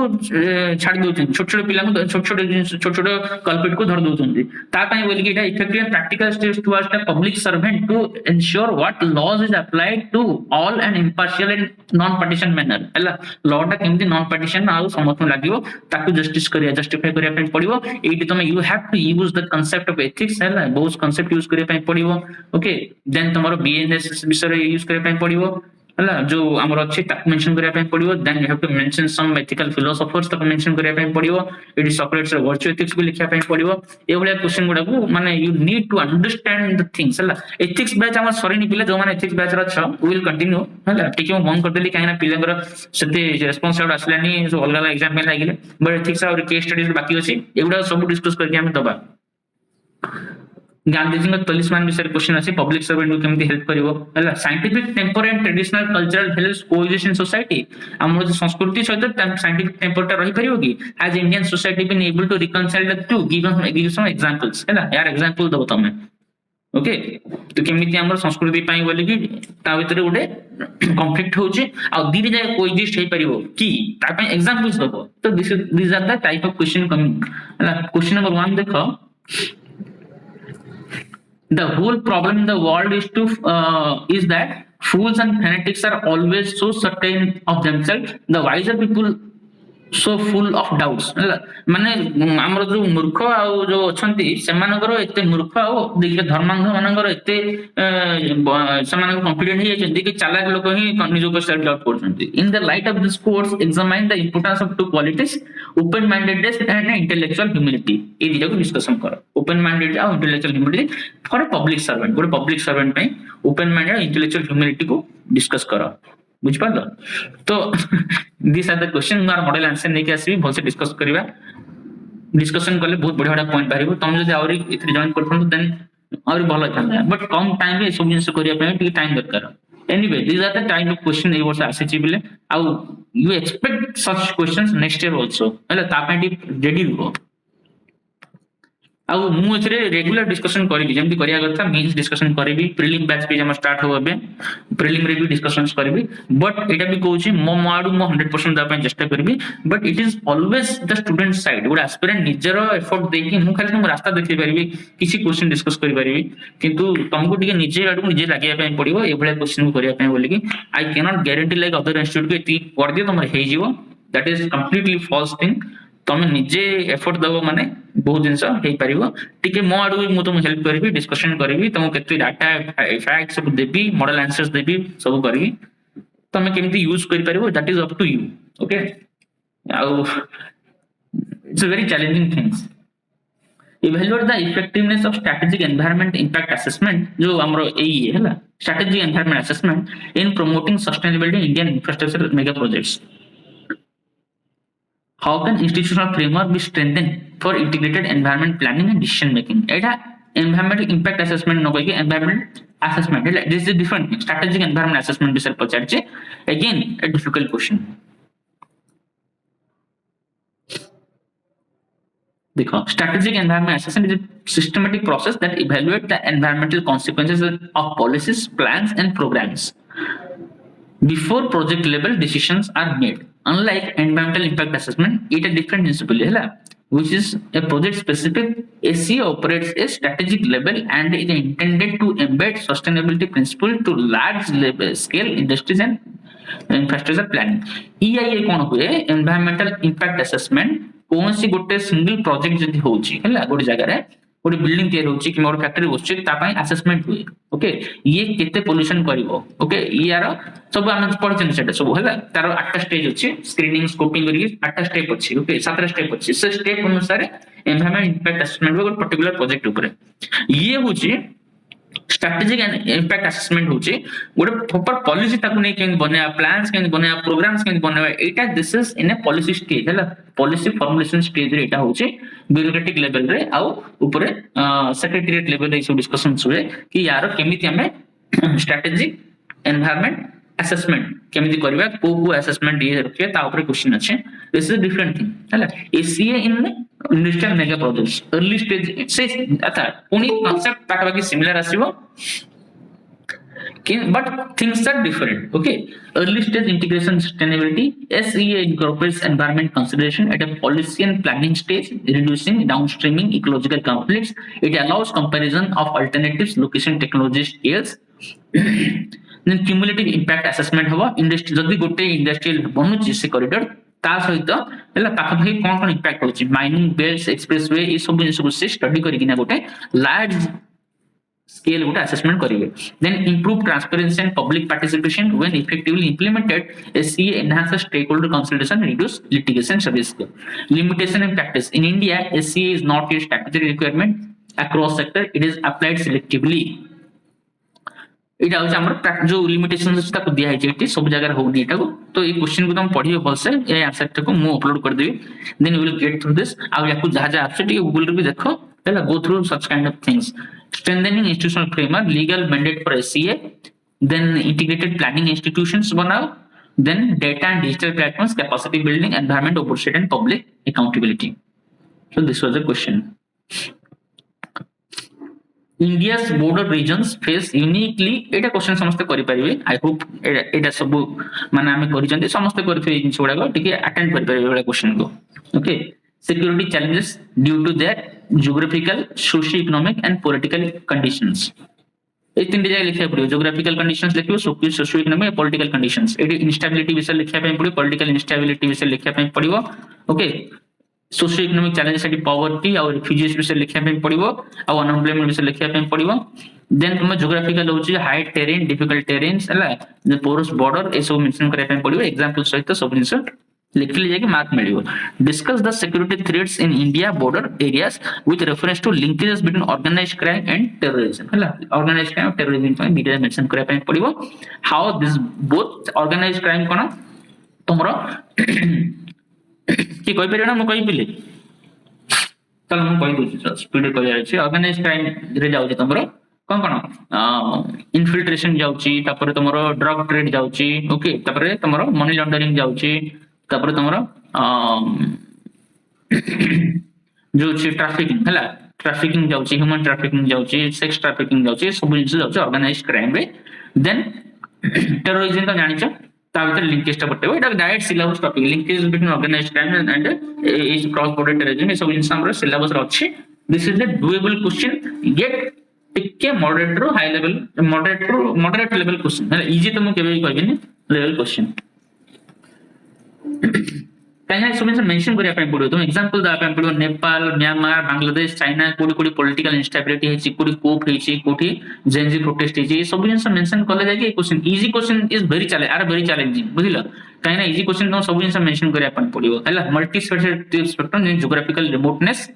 छाड़ दोचन छोट छोट पिला को छोट छोट कल्पिट को धर दोचन ता पय बोल कि एटा effective and practical steps towards the public servant to ensure what laws is applied to all and impartial and non partisan manner हला लॉ टा केमति नॉन पार्टीशन आ समस्त लागिवो ताको जस्टिस करिया जस्टिफाई करिया पय पड़िवो एटी तुम you have to use the concept of ethics हला बहुत कांसेप्ट यूज करिया पय पड़िवो ओके देन तुम्हारो बीएनएस विषय यूज करिया पय पड़िवो हला जो हमर अछि तक मेंशन करिया पय पड़िवो then you have to mention some ethical philosophers तक मेंशन करिया पय पड़िवो एटी सॉक्रेटिस रे वर्चुअल एथिक्स भी लिखिया पय पड़िवो एभलिया क्वेश्चन गुडा को माने you need to understand the things हला एथिक्स बैच हमर सरीनी पिले जो माने एथिक्स बैच रा छ वी विल कंटिन्यू हला ठीक है बंद कर देली काहे ना पिलेंगर सते रेस्पोंसिबल आसलानी जो अलग एग्जाम में लागिले बट एथिक्स और केस स्टडीज बाकी अछि एगुडा सब डिस्कस करके हम दबा गांधी जी तलिस्मान विषय क्वेश्चन अछि पब्लिक सर्वेंट को केमति हेल्प करिवो हला scientific temper and traditional cultural values coexist in society हमर जो संस्कृति सहित साइंटिफिक टेम्परटा रही परिवो कि as Indian society been able to reconcile the to give some examples हला यार एग्जांपल दबो तमे ओके तो केमिति हमर संस्कृति पाई बोले कि ता भीतर गोटे कॉन्फ्लिक्ट होची आ धीरे जाय कोएक्सिस्ट हे परिवो कि ता पय एग्जांपल्स दबो तो this are the type of question coming हला क्वेश्चन नंबर 1 देखो the whole problem in the world is that fools and fanatics are always so certain of themselves, the wiser people so full of doubts माने हमर जो मूर्ख आ जो अछंती सेमानकर एते मूर्ख आ धर्मांध मानकर एते सेमान कॉन्फिडेंट हे जंती कि चालाक लोक ही निजो को सेल्फ डाउट करछंती in the light of this course examine the importance of two qualities open mindedness and intellectual humility ए दिजा को डिस्कशन करो ओपन माइंडेड आ intellectual humility for a public servant गोटे पब्लिक सर्वेंट पे ओपन माइंडेड इंटेलेक्चुअल ह्यूमिलिटी को discuss करो बुझ पालो तो दिस आर द क्वेश्चन मार मॉडल आंसर नहीं के आसी भलसे डिस्कस करबा डिस्कशन कले बहुत बढ़िया बढ़िया पॉइंट बाहर तुम जब आउरी इथि जॉइन करथन देन आउरी भलो था बट कम टाइम रे सब जिंस करिया पे टिके टाइम दरकार anyway this are the type of question ए वर्ष आसी बिले आउ you expect such questions next year also हला तापे रेडी हो आउ मु एथरे रेगुलर डिस्कशन करिवि जेमति करिया कथा मेंस डिस्कशन करिवि प्रीलिम बैच पे हम स्टार्ट हो अबे प्रीलिम रे भी डिस्कशंस करिवि बट एटा भी कहूची मो माडू मो 100% दा पे चेष्टा करबी but it is always the student side good aspirant निजरो एफर्ट देकी मु खाली तुम रास्ता देखि परिबि किछि क्वेश्चन डिस्कस करि परिबि किंतु तुमको टिके निजे आडू निजे लागिया पे पड़िबो ए भले क्वेश्चन करिया पे बोली कि I can not guarantee like other institute के ती कर दियो तुम हे जीवो that is completely false thing तुम निजे एफर्ट दबो माने बहुत जिंस हे परिबो टिके मो आडू मु तुम हेल्प करबी डिस्कशन करबी तुम केते डाटा फैक्ट सब देबी मॉडल आंसर्स देबी सब करबी तुम केमती यूज कर परिबो that is up to you okay आउ it's a very challenging things evaluate the effectiveness of strategic environment impact assessment जो हमरो एई हैला strategic environment assessment in promoting sustainability Indian infrastructure mega projects how can institutional framework be strengthened for integrated environment planning and decision making eta environmental impact assessment no koi environment assessment this is a different thing. Strategic environment assessment bisar pacharche again a difficult question देखो strategic environment assessment is a systematic process that evaluates the environmental consequences of policies plans and programs before project level decisions are made unlike environmental impact assessment it a different principle है which is a project specific SE operates a strategic level and is intended to embed sustainability principle to large level scale industries and infrastructure planning EIA कौन हुए environmental impact assessment कौन सी गोटे single project जदी होची हैला गोटे जगह रे गोटे बिल्डिंग तैयार होची कि मोर फैक्ट्री बसची ता पई असेसमेंट हुए ओके ये केते पोल्यूशन करिवो ओके यार सब हम पढछन सेटा सब हैला तार 8टा स्टेज अछि स्क्रीनिंग स्कोपिंग करी 8टा स्टेप अछि ओके 7टा स्टेप अछि से स्टेप अनुसार एनवायरनमेंट इंपैक्ट असेसमेंट गोटे पर्टिकुलर प्रोजेक्ट ऊपर ये होची स्ट्रेटेजिक एंड इंपैक्ट असेसमेंट होची गोटे प्रॉपर पॉलिसी ताकू नै केन बनेया plans cane बनेया programmes cane बनेया Etah this is in A policy stage हैला पॉलिसी फॉर्मुलेशन स्टेज रे एटा होची ब्यूरोक्रेटिक लेवल रे आउ ऊपर सेक्रेटरीएट लेवल रे सब डिस्कशंस हुए कि यार केमिति हमें स्ट्रेटेजिक एनवायरनमेंट असेसमेंट केमिति करबा को असेसमेंट ये रखे ता ऊपर क्वेश्चन अछि दिस इज डिफरेंट थिंग हैला ACA in industrial mega projects early stage से अथा पुनी कांसेप्ट पाखा similar आसीबो but things are different okay early stage integration sustainability SEA incorporates environment consideration at a policy and planning stage reducing downstreaming ecological conflicts it allows comparison of alternatives location technology scales then cumulative impact assessment हवा industry जदी गोटे industrial बनुची से corridor ता सहित हला पाखा भाई कोन कोन impact होची माइनिंग बेल्ट्स एक्सप्रेसवे ई सब जिंस को से स्टडी करी किना गोटे लार्ज scale गोटे assessment करिवे then improve transparency and public participation when effectively implemented SCA enhances stakeholder consultation and reduce litigation risk limitation and practice in India SCA is not a statutory requirement across sector it is applied selectively एटा होछ हमर जो limitations ताको दिया है jetty सब जगह होनी एटा को तो ये क्वेश्चन को तुम पढियो भलसे ए आंसर को मु अपलोड कर देबी then you will get through this आ याकू जहा जहा एब्सोल्युटली गूगल रे भी देखो पहला go through such kind of things strengthening institutional framework legal mandate for SCA then integrated planning institutions बनाओ then data and digital platforms capacity building environment oversight and public accountability so this was the question India's border regions face uniquely Etah question समस्त करि परिबे I hope एटा सब माने हमें करि जंती समस्त करि फिर जिंस गुडा को टिके अटेंड करि परिबे एटा क्वेश्चन को okay security challenges due to their geographical socio-economic and political conditions ए तीन जगह लिखा पड़ियो geographical conditions लिखियो socio-economic and political conditions eighty instability विषय लिखा पे पड़ियो political instability विषय लिखा पे पड़ियो okay socio-economic challenges eighty poverty और refugees विषय लिखा पे पड़ियो और unemployment विषय लिखा पे पड़ियो देन तुम geographical होची high terrain difficult terrains हला the porous border ए सब मेंशन करे पे पड़ियो एग्जांपल सहित सब जिंस लिखिले जाके मार्क मिलियो discuss the security threats in India border areas with reference to linkages between organised crime and terrorism हला ऑर्गेनाइज्ड क्राइम टेररिज्म पे डिटेल मेंशन करिया पे पड़िबो how this both organised crime कोन तुमरो कि कोइ परियो ना म कोइ पिले चल म कोइ दोछि स्पीड कोइ अछि ऑर्गेनाइज्ड क्राइम रे जाउ तुमरो कौन कौन इनफिल्ट्रेशन जाउची तापर तुमरो ड्रग ट्रेड जाउची ओके तापर तुमरो मनी लॉन्ड्रिंग जाउची तापर तुमरो जो छी ट्रैफिकिंग हला ट्रैफिकिंग जाउची ह्यूमन ट्रैफिकिंग जाउची सेक्स ट्रैफिकिंग जाउची सब जिंस जाउची ऑर्गेनाइज्ड क्राइम रे देन टेररिज्म तो जानिछ ता भीतर लिंकेज टा पटेबो एटा direct syllabus topic linkage between organised crime and is cross border terrorism सब जिंस हमर सिलेबस रे अछि this is the doable question get टिके मॉडरेट रो high level moderate level question है इजी तो मु केबे कहबिनी लेवल क्वेश्चन कहीं सब मेंशन करिया पे पड़ो तुम एग्जांपल दा पे पड़ो नेपाल म्यांमार बांग्लादेश चाइना कोडी कोडी पॉलिटिकल इंस्टेबिलिटी हेची कोडी कोप हेची कोठी जेनजी प्रोटेस्ट हेची सब जिंस मेंशन करले जाके question easy question is very challenging बुझिलो कहीं ना इजी क्वेश्चन तो सब जिंस मेंशन करिया पे पड़ो हला multi spectrum geographical remoteness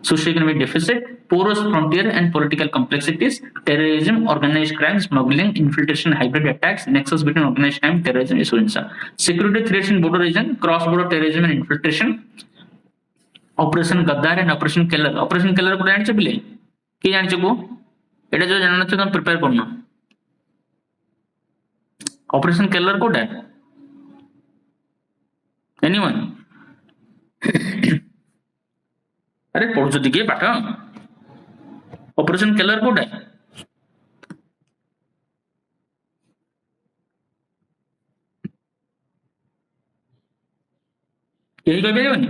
socio-economic deficit, porous frontier and political complexities, terrorism, organized crime, smuggling, infiltration, hybrid attacks, nexus between organized crime, terrorism, security threats in border region, cross-border terrorism and infiltration, Operation Gaddar and Operation Keller. Operation Keller को जान चुके कि जान चुको एटा जो जानना चाहिए तुम प्रिपेयर करना Operation Keller को है anyone अरे पढ़ जो दिखे पाठ ऑपरेशन केलर कोड है यही कह पारिबनी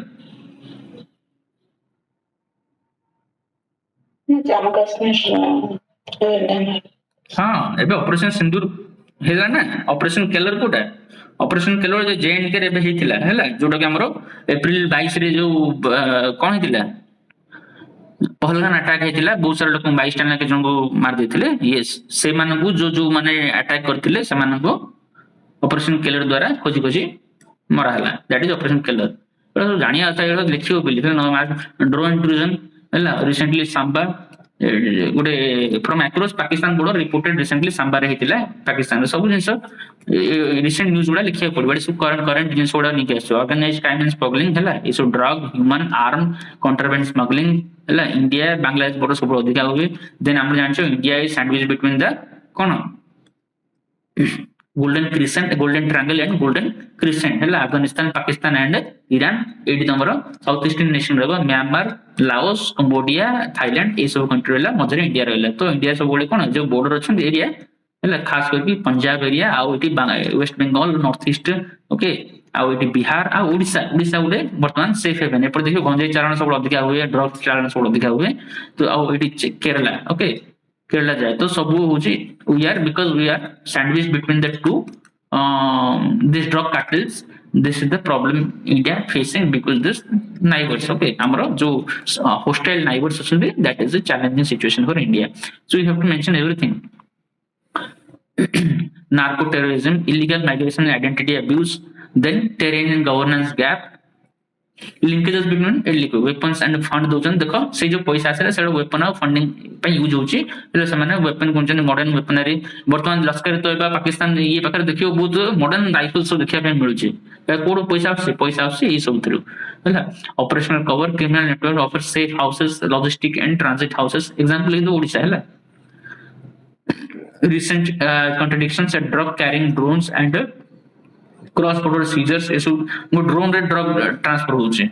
जम्मू कश्मीर हाँ एबे ऑपरेशन सिंदूर हेला ना ऑपरेशन केलर कोड है ऑपरेशन केलर जो जेएनके रे हेतिला हैला जोटा कि हमरो अप्रैल 22 रे जो कोन हेतिला पहलगाम अटैक हेतिला बहुत सारा लोक 22 टन के जंगो मार देथिले यस से मानकू जो जो माने अटैक करथिले से मानकू ऑपरेशन केलर द्वारा खोजी खोजी मरा हला दैट इज ऑपरेशन केलर तो जानिया आता है लिखियो बिली ड्रोन इंट्रूजन हैला रिसेंटली सांबा गोटे from across Pakistan border reported recently Samba रे हेतिला पाकिस्तान सब जिंस रिसेंट न्यूज गुडा लिखिया पड़बे सब करंट जिंस गुडा निके आसो ऑर्गेनाइज्ड क्राइम एंड स्मगलिंग हैला इस drug human arm contraband smuggling हैला इंडिया बांग्लादेश बॉर्डर सब अधिका हुए देन हम जानछो India is sandwich between the कोन golden crescent golden triangle and golden crescent हैला अफगानिस्तान पाकिस्तान एंड ईरान एडी तमरो साउथ ईस्टर्न नेशन रहबो म्यांमार लाओस कंबोडिया थाईलैंड ए सब कंट्री रहला मझरे इंडिया रहला तो इंडिया सब बोले कोन जो बॉर्डर अछन एरिया हैला खास करके पंजाब एरिया आ ओटी West Bengal north east okay आ ओटी बिहार आ ओडिसा उडे वर्तमान सेफ हेवन एपर देखियो गंजाई चारण सब अधिका हुए ड्रग्स चारण सब अधिका हुए तो आ ओटी केरला ओके केरला जाए तो सब होची we are because we are sandwich between the two this drug cartels this is the problem India facing because this neighbors okay amro jo hostile neighbors actually that is a challenging situation for India so you have to mention everything narco terrorism illegal migration and identity abuse then terrain and governance gap linkages between illegal weapons and fund दोजन देखो से जो पैसा आसे से weapon और funding पे use होची એટલે ସେମାନେ वेपन कोन मॉडर्न वेपनरी वर्तमान लश्कर तोयबा पाकिस्तान ये पाकर देखियो बहुत मॉडर्न राइफल्स देखिया पे मिलुची कोड पैसा आसे ये सब थ्रू हैला operational cover criminal network offer safe houses logistic and transit houses example is Odisha हैला recent contradictions at drug carrying drones and cross border seizures issue drone red drug transfer होचे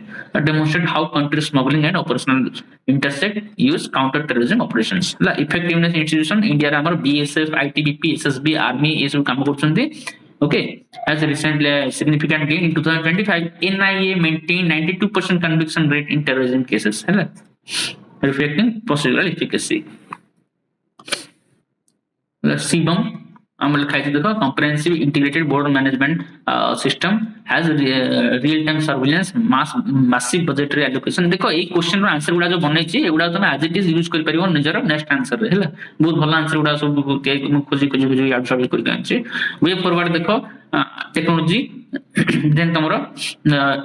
demonstrate how country smuggling and operational intersect use counter terrorism operations la effectiveness institution india रे हमर BSF ITBP SSB army ये सब काम करछन्ती okay as recently significant gain in 2025 NIA maintained 92% conviction rate in terrorism cases हैला reflecting procedural efficacy CBOM आमल खाइते देखो comprehensive integrated border management system has real time surveillance massive budgetary allocation देखो ए question रो answer गुडा जो बनै छी एगुडा तमे as it is use कर परिबो निजर नेक्स्ट आंसर रे हैला बहुत भला आंसर गुडा सब के खोजी याद सब कर गांचे वे फॉरवर्ड देखो टेक्नोलॉजी देन तमरो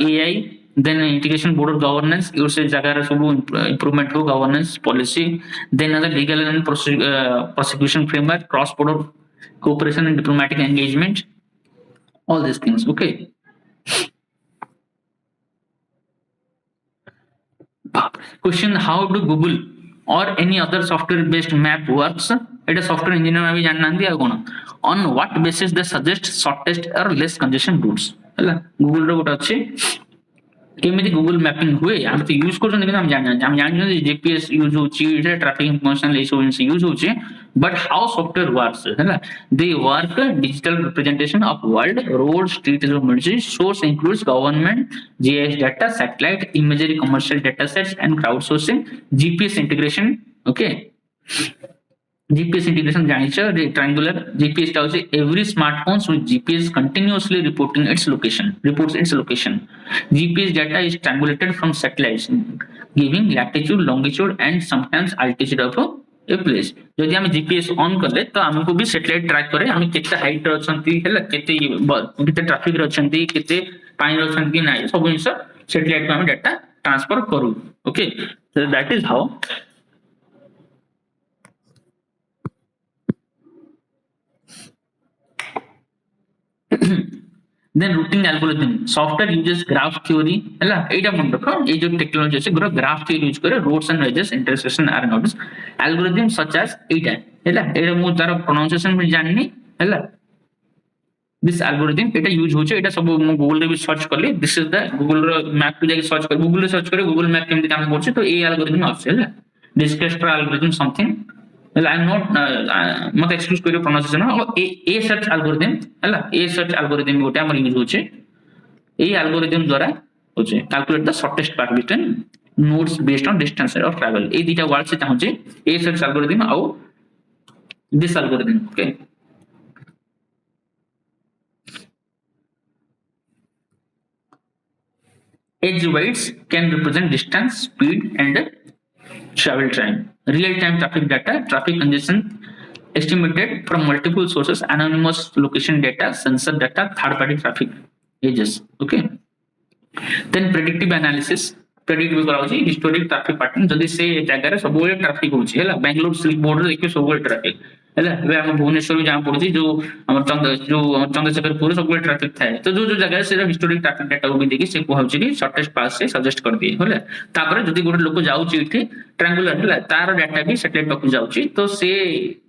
AI then integration board governance यूसे जगह सब इंप्रूवमेंट हो governance policy then other legal and prosecution framework cross border cooperation and diplomatic engagement, all these things. Okay. Question: how do Google or any other software based map works? It is software engineer में भी जानना दिया कौन on what basis they suggest shortest or less congestion routes है Google रो गोटा अच्छे केमिति Google mapping हुए हम तो यूज करछन लेकिन हम जान जीपीएस यूज होची इटा ट्रैफिक इंफॉर्मेशन ले सब यूज होची बट हाउ सॉफ्टवेयर वर्क्स हैला they work digital representation of world road street जो source includes government GIS data satellite imagery commercial data sets and crowd sourcing GPS integration okay GPS integration जानिचा triangular GPS tells every smartphone with GPS continuously reporting its location reports its location. GPS data is triangulated from satellites giving latitude longitude and sometimes altitude of a place. जदि हम GPS on करले तो हमको भी satellite track करे हम केते height रे अछंती हैला केते ट्रैफिक रे अछंती केते पानी रे अछंती नाही सब जिंस सैटेलाइट को हम डाटा ट्रांसफर करू okay so that is how then routing algorithm software uses graph theory हैला एटा मन रखो ए जो टेक्नोलॉजी আছে ग्राफ थ्योरी यूज करे roads and edges intersection are noticed algorithm such as एटा हैला एटा मु तार प्रोनाउंसिएशन भी जाननी हैला this algorithm एटा यूज होचे एटा सब मु गूगल रे भी सर्च करले this is the गूगल रो मैप पे जाके सर्च कर गूगल रे सर्च करे गूगल मैप केमति काम करछे तो ए algorithm आछे हैला descriptive algorithm something well I'm not मत एक्सक्यूज करियो प्रोनाउंसिएशन ए सर्च एल्गोरिथम हैला ए सर्च एल्गोरिथम गोटे हमर यूज होचे ए एल्गोरिथम द्वारा होचे calculate the shortest path between nodes based on distance of travel ए दीटा वर्ड से चाहूचे ए सर्च एल्गोरिथम आउ this algorithm okay edge weights can represent distance speed and travel time real time traffic data traffic congestion estimated from multiple sources anonymous location data sensor data third party traffic edges okay then predictive analysis predict भी कराउची historic traffic pattern जदी से जगह रे सब बेले traffic होची हैला Bangalore slip board रे देखियो सब बेले ट्रैफिक हैला वे हम भुवनेश्वर भी जहां पड़ची जो हमर चंद्रशेखरपुर सब बेले ट्रैफिक थाए तो जो जो जगह से हिस्टोरिक ट्रैफिक डाटा को भी देखि से कहउची कि शॉर्टेस्ट पाथ से सजेस्ट कर दिए हैला तापर जदी गोटे लोक जाउची इठी ट्रायंगुलर हैला तार डाटा भी सैटेलाइट तक जाउची तो से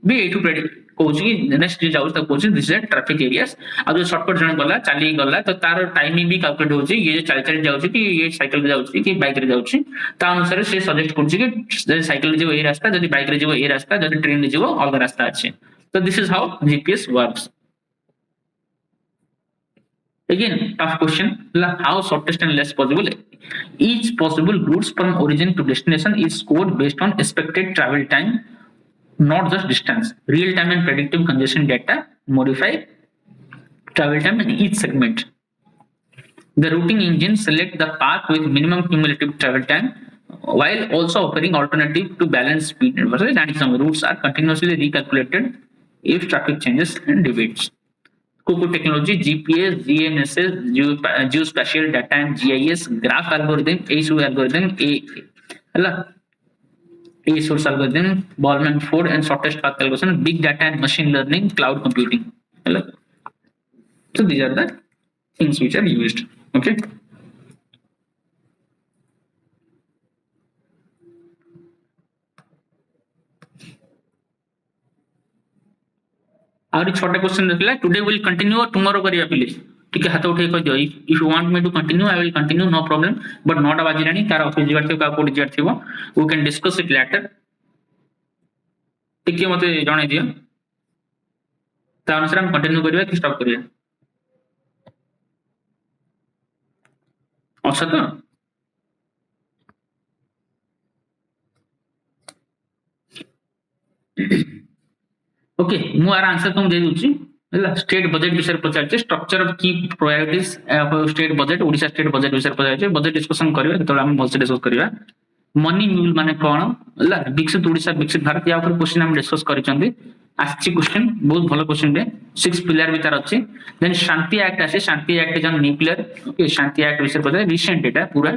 भी एटू प्रेडिक्ट कहउची कि नेक्स्ट जे जाउची तक कहउची दिस इज ट्रैफिक एरियाज आ जो शॉर्टकट जण गला चाली गला तो तार टाइमिंग भी कैलकुलेट होची ये चाल चाल जाउची कि ये साइकिल रे जाउची कि बाइक रे जाउची ता अनुसार से सजेस्ट करची कि जदी साइकिल रे जेबो ए रास्ता जदी बाइक रे जेबो ए रास्ता जदी ट्रेन रे जेबो अलग रास्ता अछि so this is how GPS works again tough question how shortest and less possible each possible routes from origin to destination is scored based on expected travel time not just distance real time and predictive congestion data modify travel time in each segment the routing engine select the path with minimum cumulative travel time while also offering alternative to balance speed and some routes are continuously recalculated if traffic changes and deviates Coco technology GPS GNSS geospatial data and GIS graph algorithm ASU algorithm a source algorithm Ballman Ford and shortest path algorithm big data and machine learning cloud computing so these are the things which are used okay और छोटा question रखला today will continue और tomorrow करिया please ठीक है हाथ उठे कह दियो if you want me to continue I will continue no problem but not बाजिरानी कार ऑफिस जिवार थियो का कोड जिवार थियो we can discuss it later ठीक है मते जणाई दियो ता अनुसार हम कंटिन्यू करिया कि स्टॉप करिया अच्छा तो ओके मु आर आंसर तुम दे दूची हैला स्टेट बजेट विषय पचार छै स्ट्रक्चर ऑफ की priorities state budget Odisha state budget विषय पचार छै बजेट डिस्कशन करबा त हम बहुत डिस्कस करबा मनी म्यूल माने कोन हैला विकसित ओडिसा विकसित भारत या ऊपर क्वेश्चन हम डिस्कस करिसंती आछि क्वेश्चन बहुत भलो क्वेश्चन रे 6 पिलर भी तार अछि देन शांति एक्ट आसे शांति एक्ट जन न्यूक्लियर ओके शांति एक्ट विषय पता रिसेंट एटा पूरा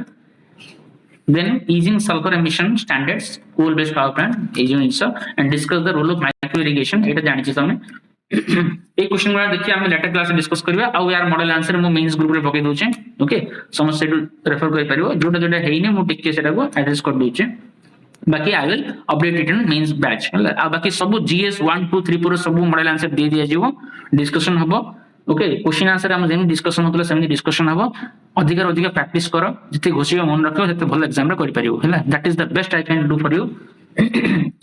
then easing sulfur emission standards coal based power plant easing insa and discuss the role of micro irrigation eta जानि छी तमे ए क्वेश्चन गुरा देखि हम लेटर क्लास डिस्कस करबा आ यार मॉडल आंसर मो मेंस ग्रुप रे पके दोचे ओके समस्त सेटु रेफर कर परिबो जोटा जोटा हेइने मो टिके सेटा को एड्रेस कर दोचे बाकी I will update it in mains batch आ बाकी सब जीएस 1 2 3 4 सब मॉडल आंसर दे दिया जीवो डिस्कशन हबो ओके क्वेश्चन आंसर हम जेम डिस्कशन होतला सेम डिस्कशन हबो अधिक अधिक प्रैक्टिस करो जिते घोषियो मन रखो सेते भल एग्जाम रे करि परिबो हैला that is the best I can do for you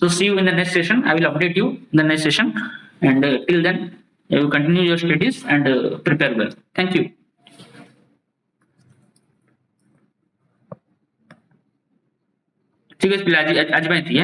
so see you in the next session I will update you in the next session and till then you continue your studies and prepare well thank you ठीक है आज आज भाई थी